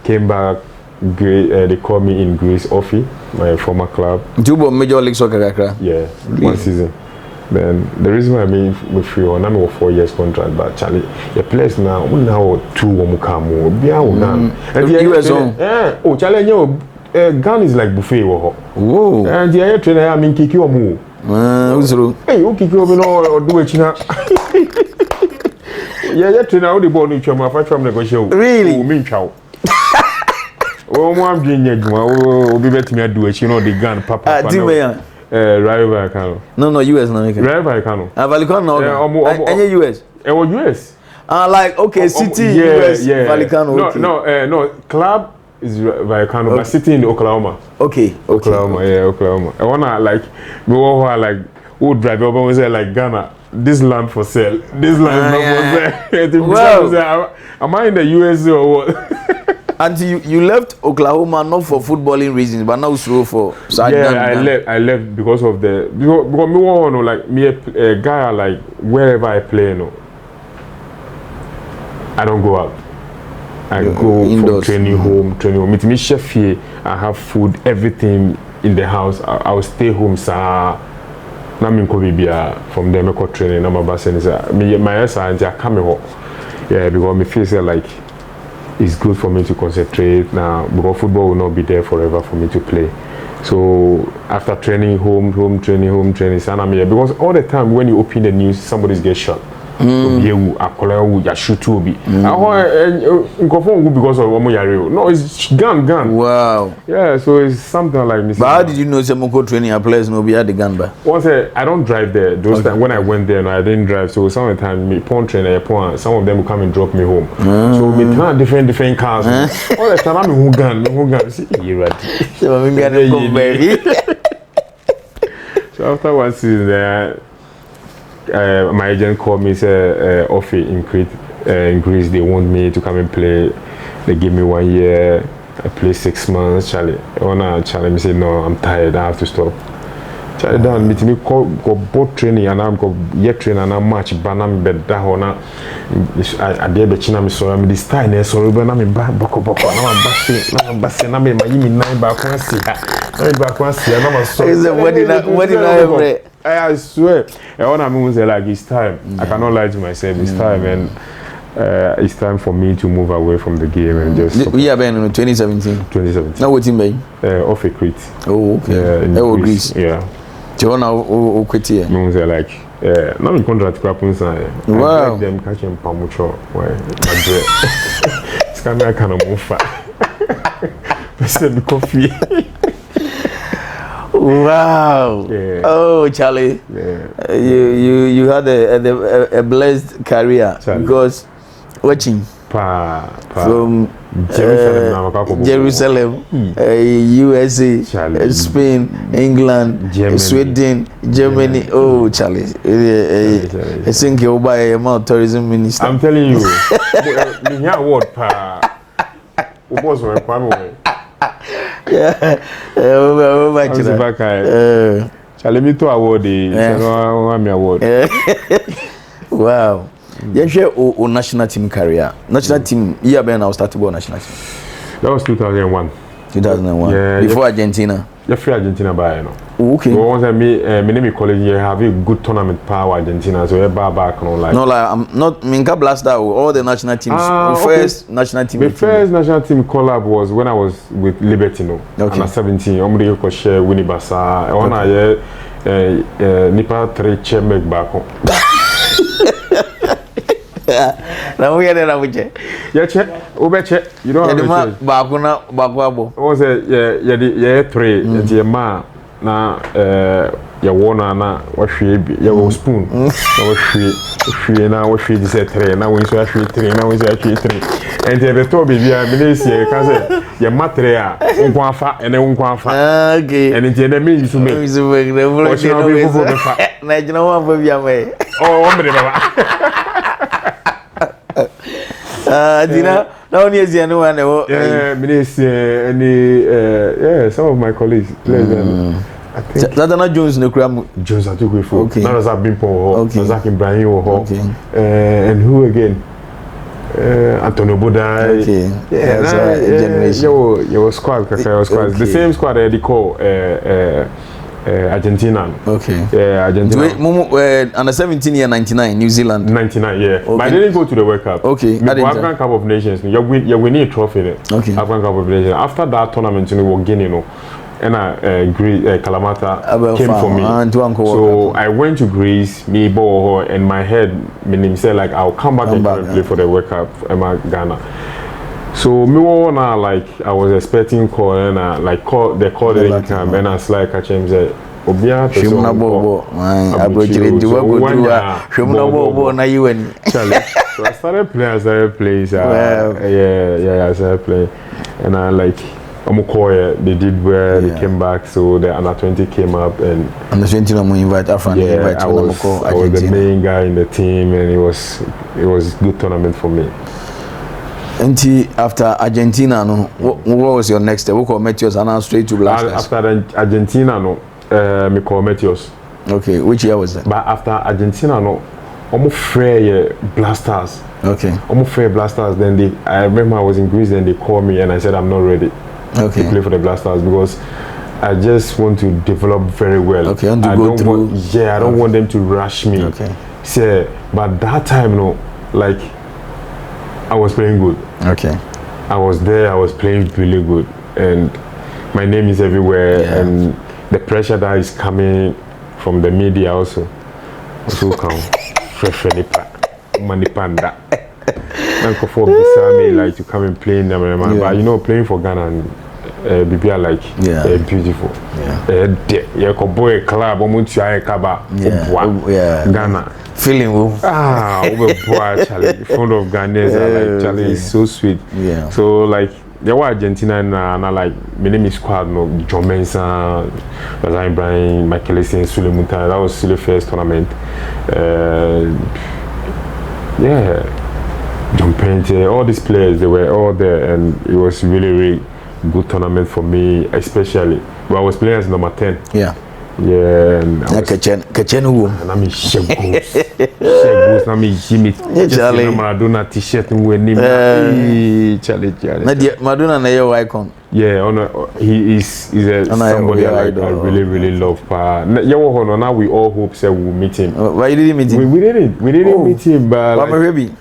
Came back. They call me in Greece, Offi, my former club. Juba Major League Soccer? Yeah, really? 1 season. Then the reason why I made with free on I'm a 4 years contract, but Charlie, the players now 2 Womukamu, and the US on. Charlie, gun is like buffet. Whoa. And the air trainer, I mean, kick your move. Hey, you kick your or do it, China. Yeah, trainer, the ball in Chama, from negotiation. Really? Me, chow. Oh, I'm doing it. Oh, be better me do it. You know the gun, Papa. Rayo Vallecano. No, US no. Rayo Vallecano. Vallecano. Yeah, any US. US. Like okay, City, US, Vallecano. No. Club is Vallecano, but City in Oklahoma. Okay. Oklahoma. I wanna like me like who drive over and say like Ghana. This land for sale. This land not for sale. Well, am I in the US or what? And you left Oklahoma not for footballing reasons, but now so for I left because of the because me want like me a guy like wherever I play, I don't go out. I go indoors. For training home. With me chef here, I have food, everything in the house. I'll stay home, sir. Na me ko bibia from them ko training na my boss me my auntie come home. Yeah, because me feel like it's good for me to concentrate now because football will not be there forever for me to play. So after training, home training, because all the time when you open the news, somebody's get shot. You shoot to be. Because of no, it's gun. Wow. Yeah, so it's something like this. But how did you know some training a players no be at the gun by? I don't drive there. Those times when I went there, I didn't drive. So sometimes me pawn trainer, some of them will come and drop me home. So we turn different cars. All the time I'm gun. See, you right. So after 1 season there. My agent called me, said, offer in Greece, they want me to come and play. They give me 1 year, I play 6 months, Charlie. Charlie me say, no, I'm tired, I have to stop. Charlie down, me go boat training and I'm go yet train and I'm match, but I'm bed down. I did the China, so I'm this time, so I'm back, boko, now I'm bassing, I'm in my 9 back, I see I'm so. What did I have? I swear, all I mean was like it's time. I cannot lie to myself. It's time, and it's time for me to move away from the game and just. We have been in 2017. 2017. Now what team off a Crete. Oh, okay. In Greece. Yeah. Do you want to quit here? Means like, now in contract happens. Wow. I like them catching pamucho. Why? It's kind of move fast. Let's coffee. Wow. Yeah. Oh, Charlie. Yeah. You had a blessed career, Charlie. Because watching from Jerusalem, USA, Spain, England, Germany. Sweden, Germany. Oh, Charlie, I think you'll buy a mount tourism minister. I'm telling you, the award was my family. Yeah, Charlie, me to award the award. Wow. You share o national team career. National team, year Ben I started about national team. That was 2001. 2001. Yeah, before Argentina. You free Argentina by now. Okay. So once me name college, you have a good tournament power Argentina. So you back on like. No, like I'm not. Minka Blaster. All the national teams. First national team. The first national team collab was when I was with Libertino. Okay. Under 17. I'm going to share Winnie Bassa. I want to Nipa 3 chair make back home. Now we are there with you. Yeah, check. Check. You don't have to. Bakuna. Was it? Yeah, 3. It's your ma. Na ya wona na wahwe ya wo spoon na wahwe na wahwe di se 3 na won so wahwe 3 na won so wahwe 3 ente be to be bia me na sie ka se ya matre a nkwa afa ene nkwa afa okay ente na me yisu me na jina wa fa bia me o me baba dina na oni ezie no one me na sie any some of my colleagues I think Zadana Jones no kram Jones I took with for. Okay. Now that been for okay. Zach Ibrahim okay. And who again? Antonio Bodai. Okay. Yeah, that's a generation. Your squad, squad. Okay. The same squad they call Argentina. Okay. Yeah, Argentina. Under 17 year 99 New Zealand. 99, yeah. Okay. But I didn't go to the World Cup. Okay. The African Cup of Nations. You winning a trophy there. Okay. African Cup of Nations. After that tournament, you were Guinea, you know. And Greece, Kalamata came for me. So I went to Greece, me Boho, and my head, my name said like I'll come back and play for the World Cup in Ghana. So me wanna like I was expecting call and they called the come and I was like catch him say Obia Shimna Bobo, I abrochire do go do Shimna Bobo na you and so I started playing. I started playing, and I like. They did well, they came back, so the under 20 came up and under 20 we invite Afran, I was the main guy in the team and it was good tournament for me. And after Argentina, no, what was your next step? What call Meteors and now straight to Blasters? After Argentina, no, me call Meteors. Okay, which year was that? But after Argentina, no, almost free Blasters. Okay. Almost free Blasters. Then I remember I was in Greece, then they called me and I said I'm not ready. Okay. To play for the Blasters because I just want to develop very well. Okay, I don't want them to rush me. Okay. So, but that time, no, like I was playing good. Okay. I was there. I was playing really good, and my name is everywhere, and the pressure that is coming from the media also come. Manipanda. Uncle for beside me like to come and play in them, but you know, playing for Ghana and BBR like beautiful. Yeah, boy club, Ghana. Feeling boy, Charlie, front of Ghanaians, like Charlie is so sweet. Yeah. So like there were Argentina and I like my name is squad, no John Mensah, Lazan Brian, Michael Essien, Suleiman. That was still the first tournament. John Pente, all these players, they were all there, and it was really good tournament for me, especially. But I was playing as number 10. Yeah. Yeah, and I was, and I mean, Shegos, I mean, Jimmy, Maradona t-shirt, Charlie. Madonna na your icon. Yeah, he is somebody I really love. Now we all hope that we'll meet him. Why you didn't meet him? We didn't meet him, but meeting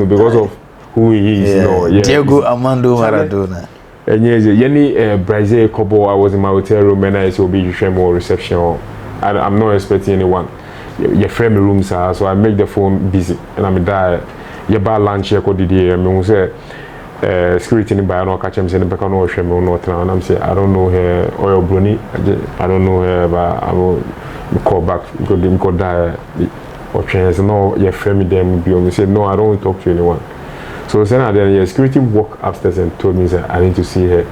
because of who he is. Diego Armando Maradona. And Brazil Kobo, I was in my hotel room and I said, "Be you more reception." I'm not expecting anyone. Your friend rooms are so I make the phone busy and I'm there. You buy lunch here, go did I say security in by no catch him saying, "Back on no shame no." And I'm saying, "I don't know her oil Bruni. I don't know her, but I will call back. Go die." or trainers, no, your friend them be on. We said, no, I don't want to talk to anyone. So then the security walked upstairs and told me that I need to see her.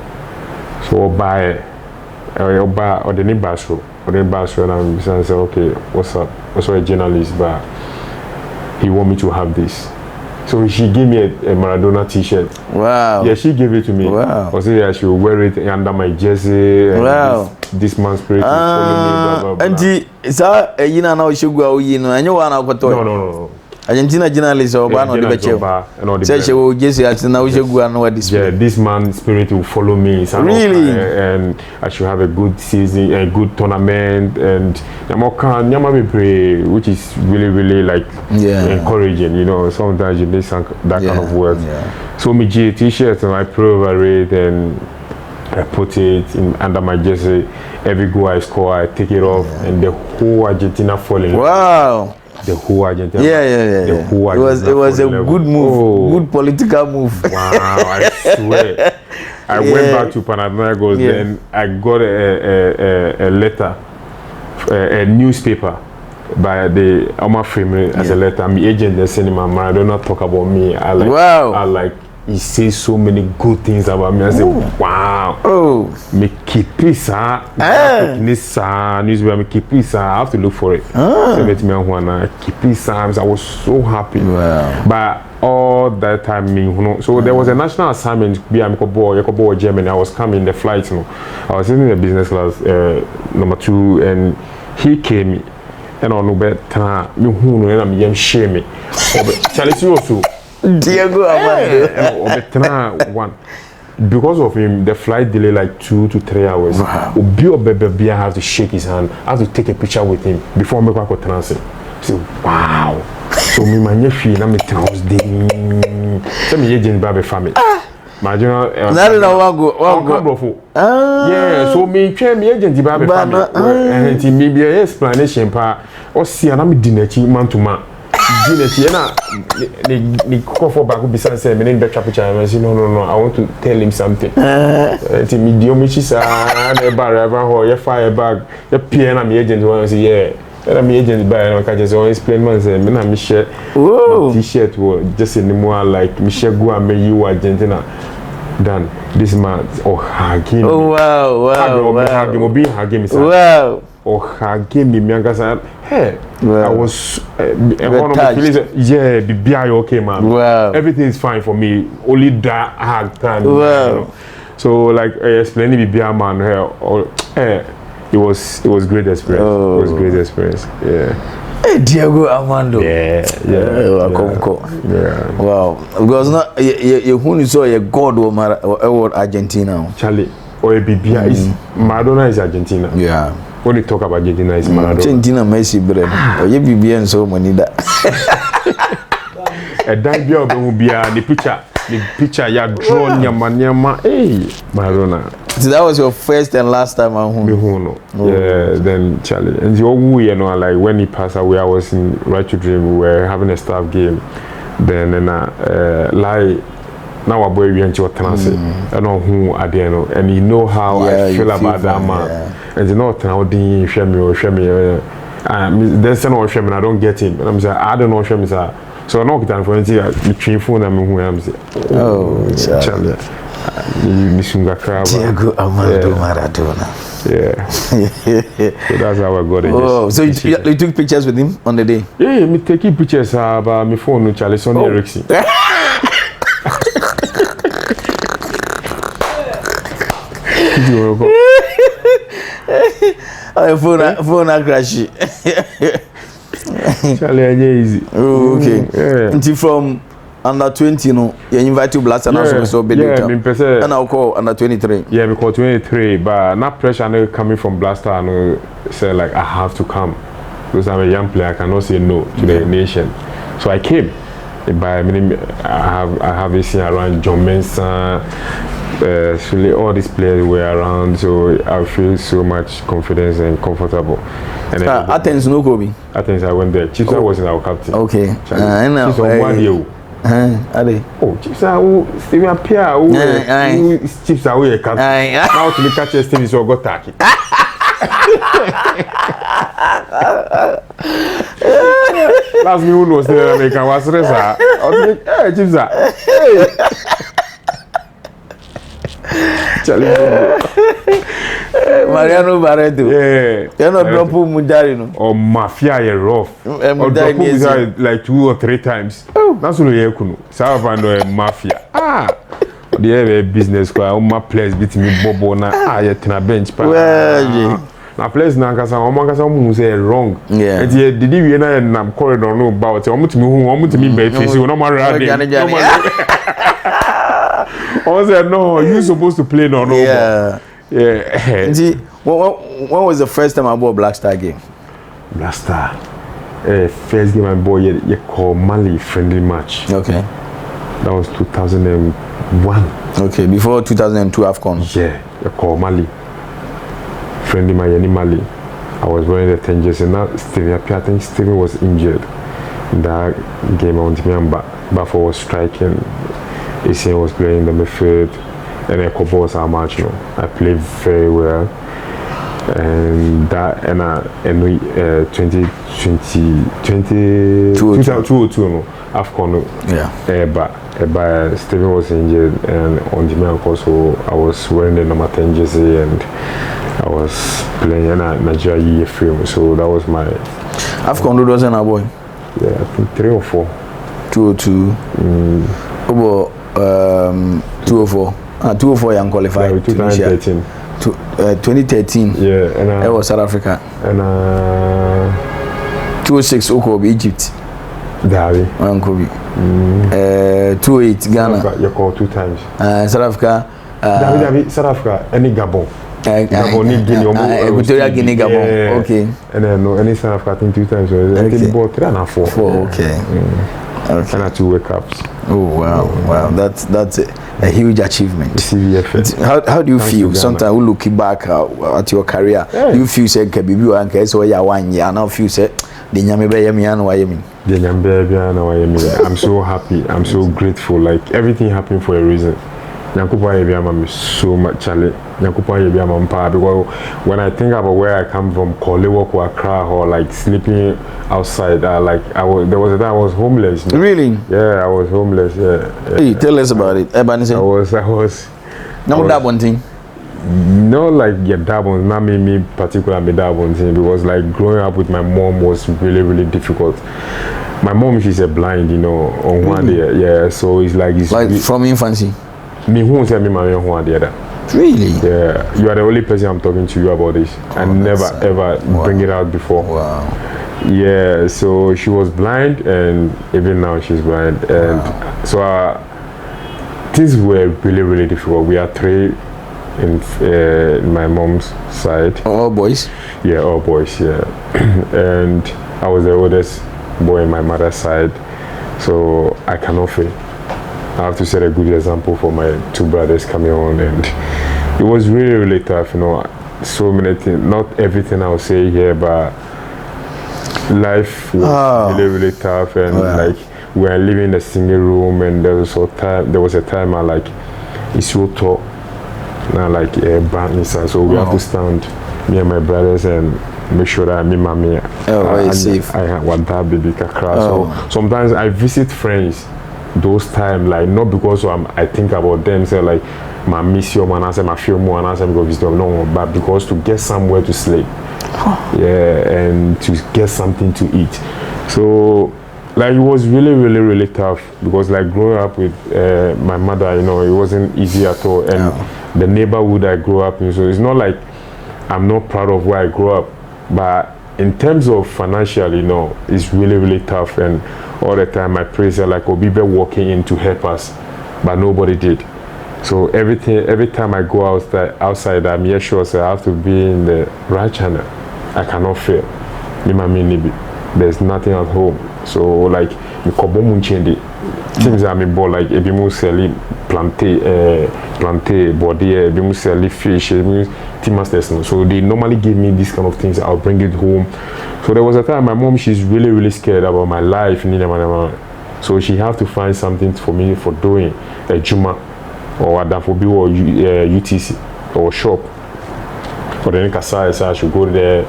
So by or the neighbor show, and I said, okay, what's up? Also a journalist, but he want me to have this. So she gave me a Maradona T-shirt. Wow. Yeah, she gave it to me. Wow. I said I should wear it under my jersey. And wow. This man's spirit will follow me. Blah, blah, blah. And you know now she go and you want to No. Argentina journalist or ban on the beach. Say she will just now she go and what this. Yeah, this man's spirit will follow me. Really? And I should have a good season, a good tournament, and pray, which is really like encouraging. You know, sometimes you need that kind of words. Yeah. So me G T-shirt and I pray over it and I put it under my jersey. Every goal I score, I take it off, and the whole Argentina falling. Wow. The whole Argentina. Yeah. The whole Argentina it was a good move, good political move. Wow, I swear. I went back to Panathinaikos, then I got a letter, a newspaper by the Omar Freeman as a letter. My agent, the cinema, Maradona talk about me. I like. He says so many good things about me. I say, wow. Oh. Me keep this, newspaper, me keep this. I have to look for it. So let me keep this. I was so happy. Wow. But all that time, so there was a national assignment. Yakobo, Germany. I was coming the flight. I was sitting in the business class, number 2, and he came. And on the bed, me and I'm young shame. Charlie also. Diego Armando. One. Because of him, the flight delay like 2 to 3 hours. Wow. I have to shake his hand. I have to take a picture with him before I make a transit. So wow. So me my nephew, na me house day. So me agent baby family. My general. Yeah. So me train me agent baby family. And he me be an explanation pa. O see na me dinner man to man. Ni for back beside say me need better picture. I say no, I want to tell him something. Ti me dio me chi sa na bar ever ho ye fire bag. Ye pie na me agent one say yeah. Na me agent buy na ka just explain man say me na me share T-shirt just in the more like me share go and me you Argentina. Then this man hugging. Oh wow. Hugging me. Wow. Hugging me say hey, I was one of the feelings. Be okay, man. Wow. Everything is fine for me. Only that hard time. Wow. You know? So like explaining be man here. It was great experience. Oh. It was great experience. Yeah. Hey, Diego Armando. Yeah. Wow. Because not you who saw a god or Argentina. Charlie, or a Bibia is Maradona is Argentina. Yeah. When you talk about Argentina, it's Maradona. Argentina Messi bread. Or you be and so money that. A debut will be the picture you drawn Nyama. Hey, Maradona. So that was your first and last time at home. Yeah, then Charlie. And you know, like when he passed away, I was in Right to Dream. We were having a staff game. Then like now boy we into transit. I know who at the end, and you know how I feel about that man. And you know now the share me. There's no shame and I don't get him. And I'm saying I don't know shame is so I know that for anything between phone and who I'm saying. Oh, Charlie. Diego Armando Maradona. Yeah. So that's how I got it. Oh, so you took pictures with him on the day? Yeah, me taking pictures about my phone with Charlie Sonny Erickson. Phone crash. Charlie, easy. Oh, okay. Yeah. Until from under 20, you know, you invite you Blaster now, so be and I'll call under 23. Yeah, because 23, but not pressure no coming from Blaster and say like I have to come because I'm a young player. I cannot say no to the nation, so I came. By I have this thing around John Mensah. All these players were around, so I feel so much confidence and comfortable. And Athens no Kobe. Athens, I went there. Chiefs was in our captain. Okay. Chiefs on 1 year. Chiefs are Steven Pierre. Chiefs are we captain. Now to be catch Steven so got tacky. Last me who knows the American was resa. Hey, Chipsa. Hey. Mariano Barreto. Yeah. You're not dropping Mujari, no? Or mafia, you're rough. Or Mujari like 2 or 3 times. That's what you know. Savano mafia. The other business, my players beat me Bobo na yet na bench. Well, na players na kasa mu say wrong. Yeah. And did you na corridor no about omo to me be face no more running. I said no, you supposed to play no. Yeah. Yeah. See, when was the first time I bought Black Star game? Black Star. First game I bought you call Mali friendly match. Okay. That was 2001. Okay, before 2002 AFCON. Yeah, you call Mali. Friendly Mali. I was wearing the 10 jersey. Now Steven, I think Steven was injured in that game. I want me and Bafo was striking. ACN was playing the midfield, and Eko was our match. You know, I played very well, and that and we 2022 no AFCON. Yeah. But Steven was injured, and on the main course, so I was wearing the number 10 jersey, and I was playing in Nigeria year film. So that was my AFCON wasn't a boy. Yeah, I think 3 or 4. 202. 204. 204 young qualified. Yeah, 2013. 2013. Yeah, and it was South Africa. And 206 Okobi, Egypt. Davi. Kobe. 28 Ghana. You called 2 times. South Africa. Davi, South Africa. Any Gabon. Gabon, Guinea, Equatorial Guinea, Gabon. Yeah. Okay. And then no, any South Africa, I think 2 times. I think about 3 and 4. 4. Okay. Okay. And 2 World Cups. Oh wow, wow! That's a huge achievement. CVF. How do you feel? Sometimes we look back at your career. Yeah. Do you feel say Kabibi and Keso ya 1 year now? Feel say the Nyamebe Yamiano Wayemi. The Nyamebe Yamiano Wayemi. I'm so happy. I'm so grateful. Like everything happened for a reason. Nyakupa Yebiama is so much challenge. Nyakupa Yebiama mpa, because when I think about where I come from, Kolewo or Accra, or like sleeping outside, there was a time I was homeless. Really? Yeah, I was homeless. Yeah. Hey, tell us about it. I was. No that one thing. No, like that one. Not me particularly that one thing, because like growing up with my mom was really, really difficult. My mom, she's a blind, you know, on one day. Yeah, so it's like from infancy. Me who say me my one the other. Really? Yeah, you are the only person I'm talking to you about this. I never ever bring it out before. Wow. Yeah, so she was blind, and even now she's blind, and so things were really, really difficult. We are 3 in my mom's side. All boys? Yeah, all boys. Yeah, and I was the oldest boy in my mother's side, so I cannot fail. I have to set a good example for my 2 brothers coming on, and it was really, really tough, you know. So many things, not everything I'll say here, but life was really, really tough, and like we were living in a single room, and there was a time I like it's so tall, now like a brand inside, so we have to stand, me and my brothers, and make sure that me mommy safe. I want that baby kakra. So sometimes I visit friends those times, like not because I think about them, say like my miss your man, I say my feel more, and I say go visit them, no, but because to get somewhere to sleep, yeah, and to get something to eat. So like it was really, really, really tough, because like growing up with my mother, you know, it wasn't easy at all, and the neighborhood I grew up in. So it's not like I'm not proud of where I grew up, but in terms of financially, you know, it's really, really tough, and all the time I pray, say like Obibe walking in to help us, but nobody did. So every time I go outside, I'm here sure I have to be in the right channel. I cannot fail. There's nothing at home. So like things I mean, like ebimu selling plantain, body, ebimu selling fish, timasters. So they normally give me these kind of things. I'll bring it home. So there was a time my mom, she's really, really scared about my life. So she have to find something for me for doing a Juma or Adafobi or UTC or shop. For the Nkasa, so I should go there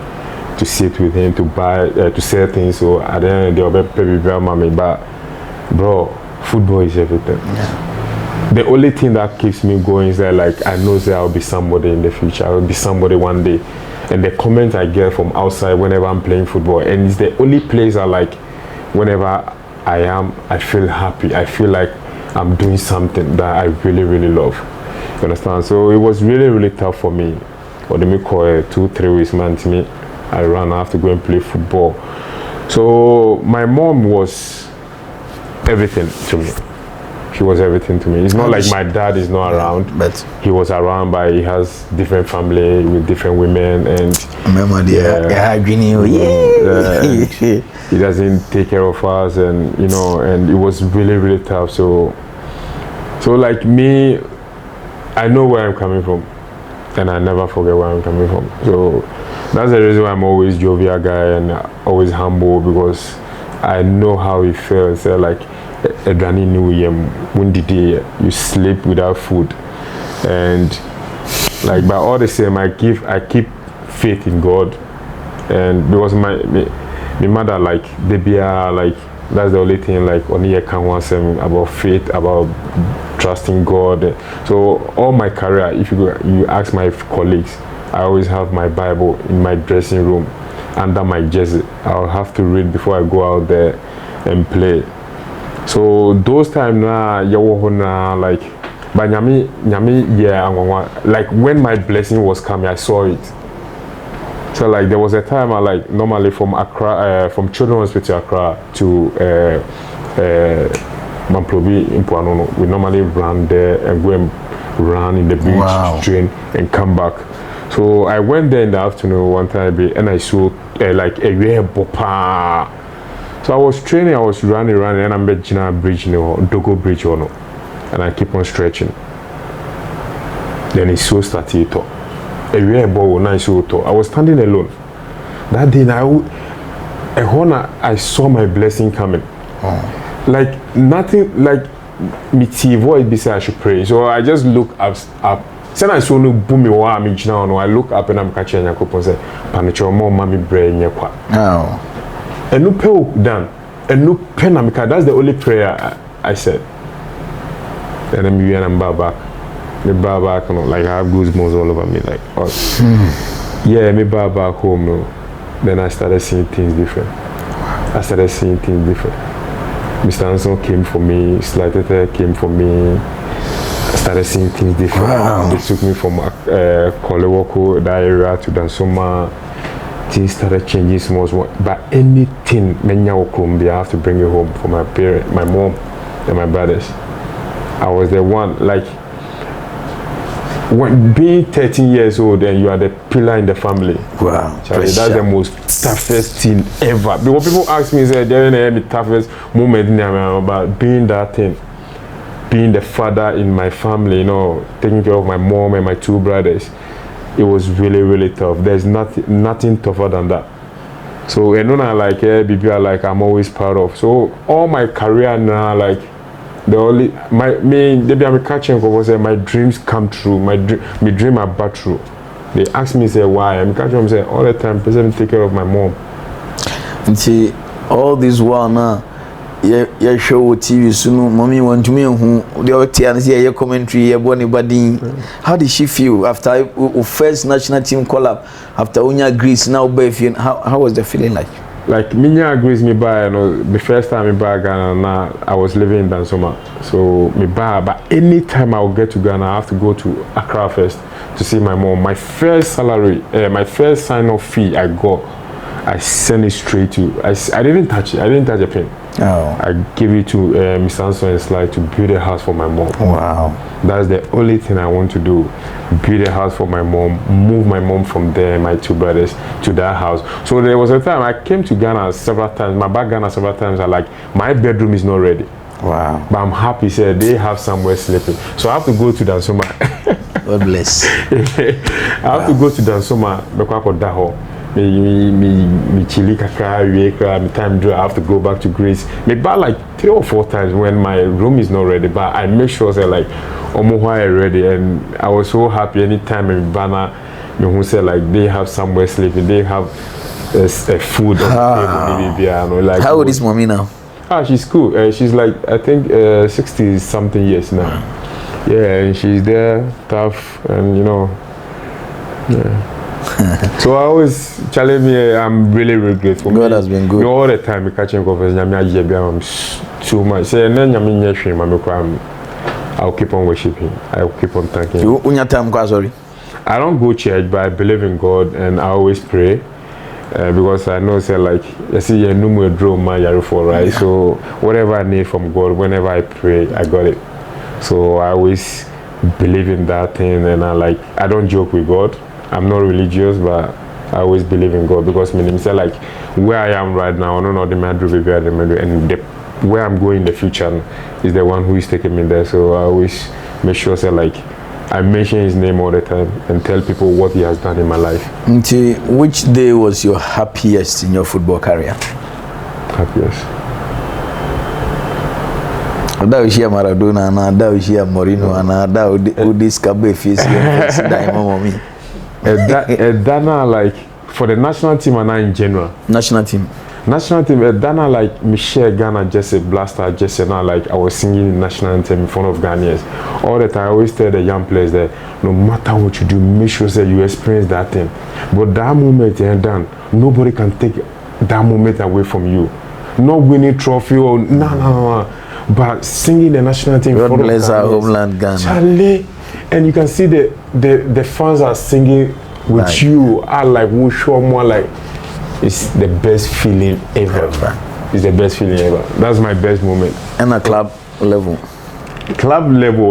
to sit with him, to buy, to sell things. So at the end of the day, baby, mommy, but bro, football is everything. Yeah. The only thing that keeps me going is that, like, I know that I'll be somebody in the future. I will be somebody one day. And the comment I get from outside whenever I'm playing football, and it's the only place I like. Whenever I am, I feel happy. I feel like I'm doing something that I really, really love. You understand? So it was really, really tough for me. Or the me call 2-3 weeks, man, to me. I ran. I have to go and play football. So my mom was everything to me. She was everything to me. It's not like my dad is not around, but he was around, but he has different family with different women, and he doesn't take care of us, and you know, and it was really, really tough. So like me, I know where I'm coming from, and I never forget where I'm coming from. So that's the reason why I'm always jovial guy and always humble, because I know how it feels. So like, you sleep without food, and like, by all the same, I keep faith in God, and because my mother, like, like, that's the only thing, like, only I can want them about faith, about trusting God. So all my career, if you ask my colleagues, I always have my Bible in my dressing room under my jersey. I'll have to read before I go out there and play. So those times now, like, but like, when my blessing was coming, I saw it. So like, there was a time I, like, normally from Accra, from Children's Hospital Accra to Mamplobi in Puanono, we normally run there and go and run in the beach, train and come back. So I went there in the afternoon one time and I saw like a rare bopa. So I was training, I was running, and I'm at Gina Bridge, Dogo Bridge, and I keep on stretching. Then it so started to. A rare ball, nice auto. I was standing alone. That day, I saw my blessing coming. Like, nothing, like, me voice beside I should pray. So I just look up. Then I saw no boom, I look up and I'm catching a couple and say, Panicho, more mommy brain, and no pill done, and no pen. That's the only prayer I said. And I'm back. Me back, like, I have goosebumps all over me, like, yeah, me back home. No. Then I started seeing things different. Mr. Anson came for me, Slightete came for me. I started seeing things different. Wow. They took me from Kolewoko, that area, to Dansoma. Things started changing small. But anything, I have to bring it home for my parents, my mom, and my brothers. I was the one, like, when being 13 years old and you are the pillar in the family. Wow. Charlie, that's the most toughest thing ever. Because people ask me, say, they're the toughest moment in about being that thing. Being the father in my family, you know, taking care of my mom and my two brothers. It was really, really tough. There's nothing tougher than that. So, and I like, like, I'm always proud of. So all my career now, like, my dreams come true. My dream are back true. They ask me, say, why? I'm catching them, say, all the time, President, take care of my mom. And see, all this while now, yeah, show TV soon. Mommy want to me who the other say your commentary, your bonny body. How did she feel after first national team call up? After Unya Greece, now Befian, how was the feeling like? Like, Minya agrees me by, you know, the first time me buy Ghana, now I was living in Dansoma. So me buy, but anytime I will get to Ghana, I have to go to Accra first to see my mom. My first salary, my first sign-off fee I got, I sent it straight to, I didn't touch it, I didn't touch a pen. Oh. I gave it to Mr. Anson and Sly to build a house for my mom. Wow. That's the only thing I want to do. Build a house for my mom, move my mom from there, my two brothers, to that house. So there was a time I came to Ghana several times, I like, my bedroom is not ready. Wow. But I'm happy, say they have somewhere sleeping. So I have to go to Dansoma. God bless. I have to go to Dansoma, Kwaku Yeboah. Me chili kakra, me time do I have to go back to Greece. Me buy like 3 or 4 times when my room is not ready, but I make sure say like omo ready, and I was so happy anytime me banner who say like they have somewhere sleeping, they have a food on the table. Like, how old is mommy now? She's cool. She's like, I think 60 something years now. Yeah, and she's there, tough, and so I always challenge me. I'm really, really grateful. God has been good. All the time, we catching conference. I'm too much. Say, I'll keep on worshiping. I'll keep on thanking. Sorry. I don't go church, but I believe in God, and I always pray. Because I know, say like, you see, no more draw right? Yeah. So whatever I need from God, whenever I pray, I got it. So I always believe in that thing, and I don't joke with God. I'm not religious, but I always believe in God, because me say like where I am right now, I don't know the and where I'm going in the future is the one who is taking me there. So I always make sure, say like, I mention his name all the time and tell people what he has done in my life. Which day was your happiest in your football career? Happiest? That was here Maradona, and that was here Mourinho, and that was this Cabe face here. Dana, like for the national team and in general. National team, Dana, like Michelle Ghana, Jesse Blaster, Jesse. Now, like I was singing national anthem in front of Ghanaians all the time. I always tell the young players that no matter what you do, make sure that you experience that thing. But that moment and done, nobody can take that moment away from you. Not winning trophy or no. But singing the national anthem in front of Ghanaians. God bless our homeland, Ghana. Charlie, and you can see the fans are singing with like, you are like we show more like it's the best feeling ever. It's the best feeling ever. That's my best moment. And a club level,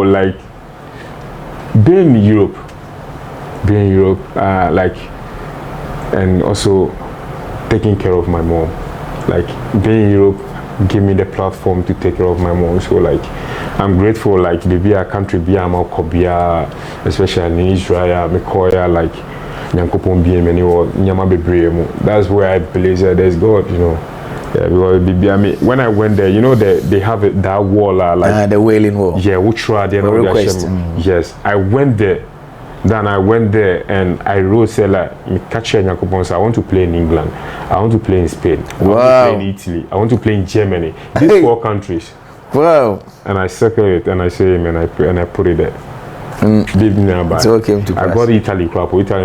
like being in Europe, like, and also taking care of my mom. Like being in Europe give me the platform to take care of my mom. So like I'm grateful, like maybe a country be especially in Israel, Mekoya, like Nyankopon be many or Nyama be. That's where I believe that there's God, Yeah, because when I went there, they have that wall like the Wailing Wall. Yeah, which the request. Yes, I went there. Then I went there and I wrote, say like, I want to play in England, I want to play in Spain, I want to play in Italy, I want to play in Germany. These 4 countries. Wow. And I circle it and I say amen, and I put it there. So came to pass. I got Italy,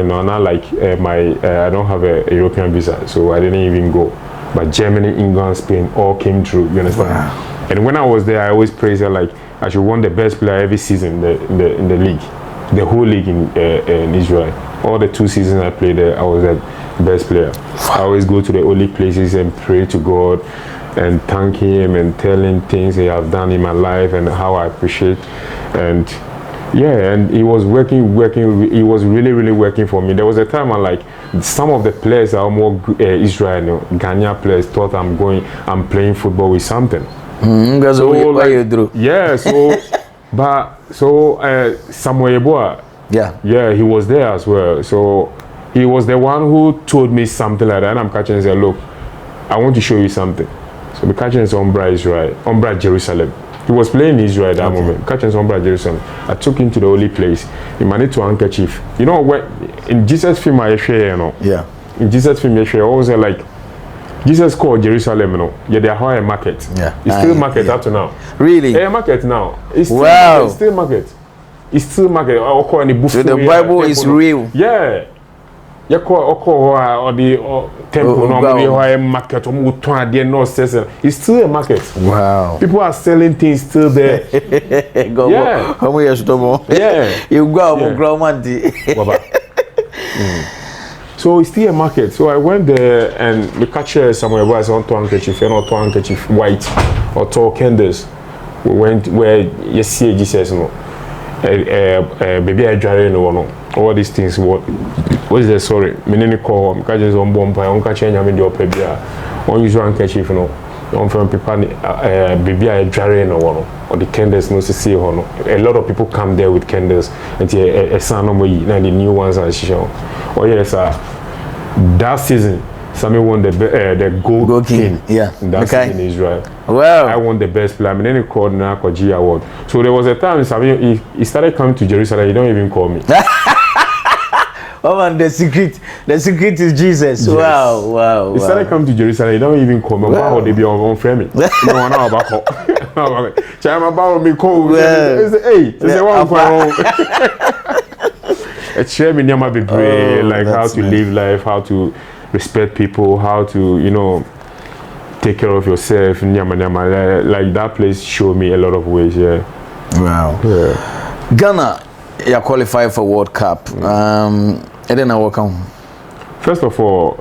now like I don't have a European visa, so I didn't even go. But Germany, England, Spain all came through. You understand? Wow. And when I was there, I always praise her like I should won the best player every season in the league. The whole league in Israel. All the 2 seasons I played there, I was the best player. I always go to the holy places and pray to God and thank him and tell him things he have done in my life and how I appreciate. And yeah, and he was working. He was really, really working for me. There was a time I like some of the players are more Israel, Ghana players thought I'm playing football with something. That's so, what you do. Yeah, so Samuel Yeboah, yeah, he was there as well. So he was the one who told me something like that, and I'm catching and said, look, I want to show you something. So the catching is Umbra Jerusalem. He was playing in Israel at that moment. Catching Umbra Jerusalem. I took him to the holy place. He managed to handkerchief. When in Jesus film I share, Yeah. In Jesus film I share, always like Jesus called Jerusalem, yeah, they are a market. Yeah. It's still market up to now. Really? Yeah, market now. It's still wow. It's still market. It's still market. So the Bible is real. Yeah. You call the temple no market it's still a market. Wow. People are selling things still there. Yeah. How many years yeah. You go So it's still a market. So I went there and we catch somewhere where I saw handkerchief and not handkerchief white or tall candles. We went where you see Jesus baby I drive no all these things what is the sorry menini call catch on bomb on catch nyame de opebia on use handkerchief no on from people baby I drive no or the candles no see a lot of people come there with candles and a son no na the new ones are show. Oh yes that season Sammy won the gold king. Yeah. That's in Israel. Wow. I won the best player. Then he called me for G award. So there was a time Sammy he started coming to Jerusalem. He don't even call me. Oh man, the secret is Jesus. Yes. Wow. He started coming to Jerusalem. He don't even come. Wow, they be on framing. No one know about call. Chama about me call. Hey, say one call. It's share me near my baby, like how to live life, how to respect people, how to take care of yourself. Like that place showed me a lot of ways. Yeah. Wow. Yeah. Ghana, you qualified for World Cup. And then I welcome. First of all,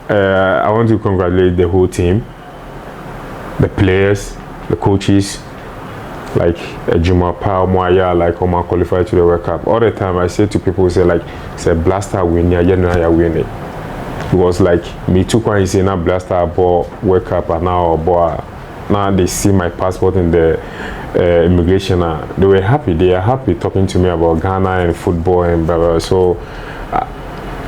I want to congratulate the whole team, the players, the coaches, like Juma Pa Moya, like Oma qualified to the World Cup. All the time I say to people, say Blaster win, yeah, win it. Because like me too, when you say now Blaster ball World Cup and now they see my passport in the immigration. They were happy. They are happy talking to me about Ghana and football and blah, blah. So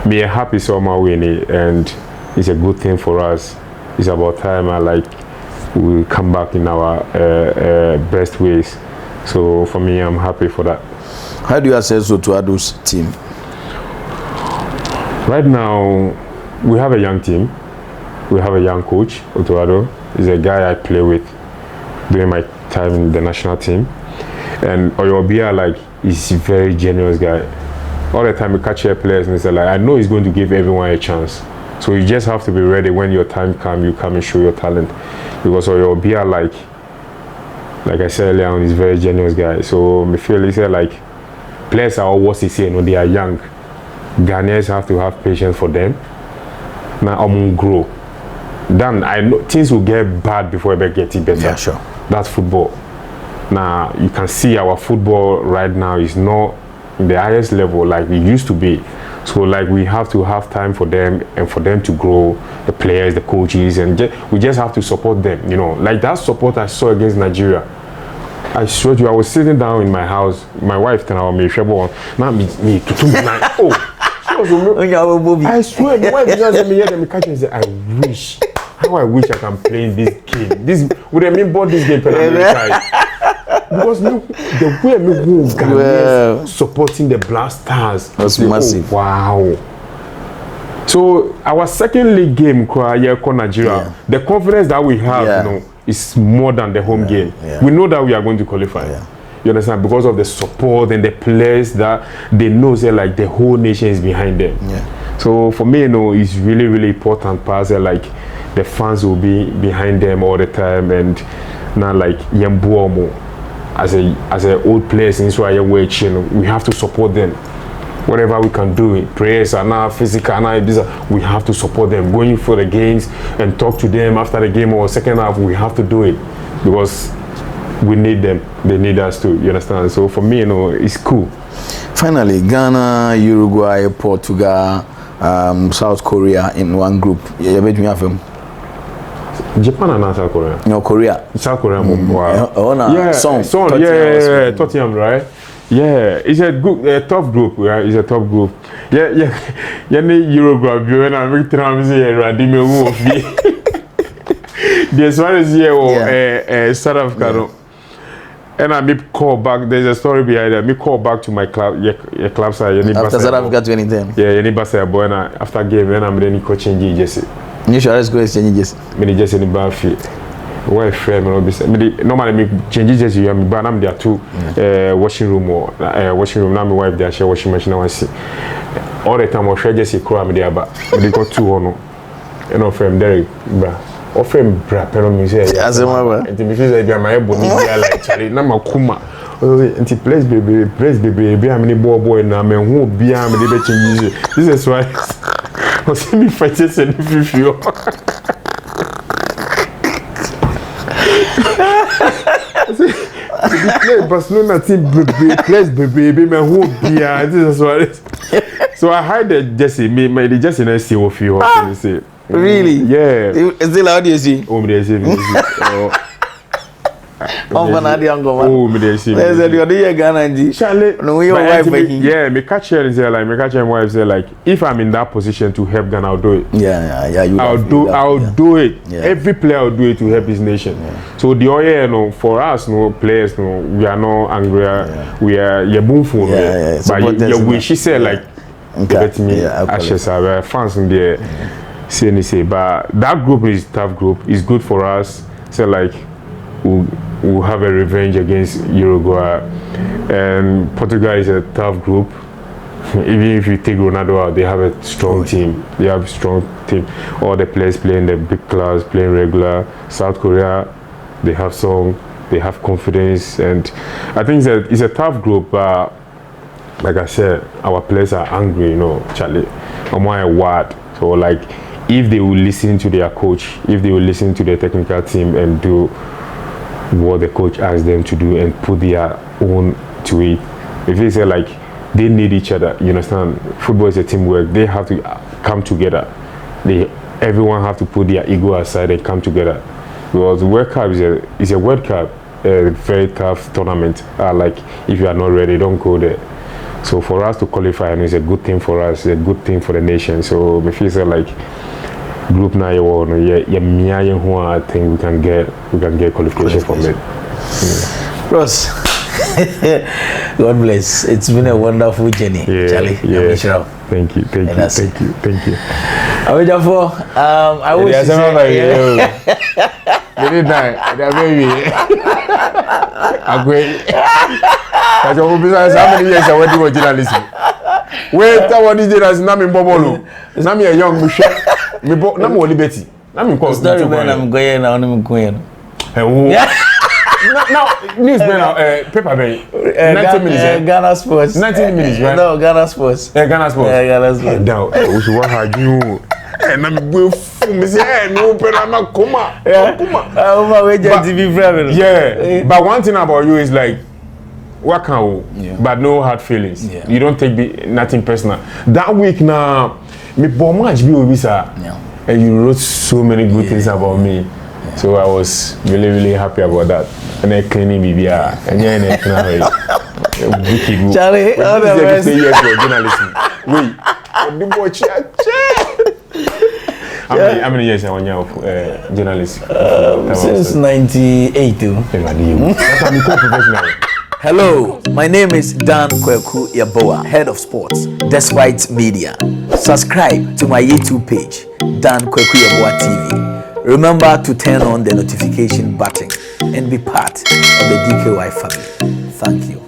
me happy so I'm winning, and it's a good thing for us. It's about time we come back in our best ways. So for me, I'm happy for that. How do you assess Otuado's team? Right now, we have a young team. We have a young coach. Otuado is a guy I play with during my time in the national team. And Oyobia, is a very generous guy. All the time we catch your players and say, I know he's going to give everyone a chance. So you just have to be ready when your time comes, you come and show your talent. Because Oyobia, like I said earlier on, he's a very generous guy. So me feel players are always saying, they are young. Ghanaians have to have patience for them. Now I'm grow. Then I know things will get bad before it get better. Yeah, sure. That's football. Now you can see our football right now is not in the highest level like it used to be. So we have to have time for them and for them to grow, the players, the coaches, and we just have to support them. Like that support I saw against Nigeria. I swear to you, I was sitting down in my house. My wife turned on me, I swear, my wife just me here, me catch and say, I wish I can play in this game. This would have been bought this game because look, the way me go supporting the Black Stars. That's massive. Wow. So our second league game, Nigeria, the confidence that we have, is more than the home game. Yeah. We know that we are going to qualify. Yeah. You understand? Because of the support and the players that they know, the whole nation is behind them. Yeah. So for me, it's really, really important. The fans will be behind them all the time, and now Yembuomo, as a old players in Israel, we have to support them. Whatever we can do, prayers are now physical, we have to support them. Going for the games and talk to them after the game or second half, we have to do it because we need them. They need us too. You understand? So for me, it's cool. Finally, Ghana, Uruguay, Portugal, South Korea in one group. You bet me them. Japan and South Korea. No, Korea. South Korea. Wow. Son. Tottenham, right? Yeah, it's a good, tough group. Right? It's a tough group. Yeah. Uruguay. When I make trams here, there's one is here South Africa. And I may call back. There's a story behind it. I may call back to my club. Your club side. After South Africa 2010. Yeah, any Basa boy. After game, when I'm ready, coaching Jesse. You should always go exchange Jesse. Me just any bad feel. Why frame and all this? Normally me change Jesse. You am but I'm there too. Washing room or washing room. Now my wife there share washing machine. I see. All the time I share Jesse crowd me there, but they got two on. Frame Derek, bruh. Frame bruh. Pero me say. As a mother. And me feel like my body like Charlie. Na makuma. Anti place baby. Be how many boy na me who be how many be change. This is why. I see me fighting and feel. Play Barcelona team plays baby man who be this is what it is. So I hide the Jesse me the Jesse na see what you say. Really? Yeah. Is it loud you see? Oh me dey see. Oh me dey see. There's a the Ghana G. Charlie. No your wife making. Yeah, me catch her and say me catch her wife say if I'm in that position to help Ghana, I'll do it. Yeah. I'll do it. Yeah. Every player will do it to help his nation. Yeah. So the oil, for us, players, we are not angry. Yeah. We are but she said let me ashes our fans in there say but that group is tough group. It's good for us. So like we'll have a revenge against Uruguay, and Portugal is a tough group. Even if you take Ronaldo out, they have a strong team. They have a strong team. All the players playing the big class, playing regular. South Korea, they have song, they have confidence, and I think it's a tough group. But like I said, our players are angry, you know, Charlie. I'm a word. So like, if they will listen to their coach, if they will listen to their technical team and do what the coach asks them to do and put their own to it, if they say like they need each other, you understand? Football is a teamwork. They have to come together. Everyone have to put their ego aside and come together. Because the World Cup is a World Cup, a very tough tournament. Like if you are not ready, don't go there. So for us to qualify, and it's a good thing for us, it's a good thing for the nation. So me feel like group now, I think we can get qualification from it. Ross, God bless. It's been a wonderful journey, Charlie. Thank you. I wish you baby. Agree. How many years I went to journalism? Wait, I want to do this. Now I'm Bobolo. Now I'm a young Michelle. I'm only Betty. I'm going. Now, newsman, paper bay. 90 minutes. Ghana Sports. 90 minutes, right? No, Ghana Sports. Ghana Sports. Ghana Sports. Now, what have you? And I'm going to say, no, but I'm not Kuma. Yeah, but one thing about you is like, what can we? But no hard feelings. Yeah. You don't take nothing personal. That week now, me much be visa, and you wrote so many good things about me. Yeah. So I was really, really happy about that. And I cleaning BBR. And yeah, Charlie, all the best. Wait, the boy how many years have you been journalist? Since 98. That's how I'm professional. Hello, my name is Dan Kwaku Yeboah, Head of Sports, Despite Media. Subscribe to my YouTube page, Dan Kwaku Yeboah TV. Remember to turn on the notification button and be part of the DKY family. Thank you.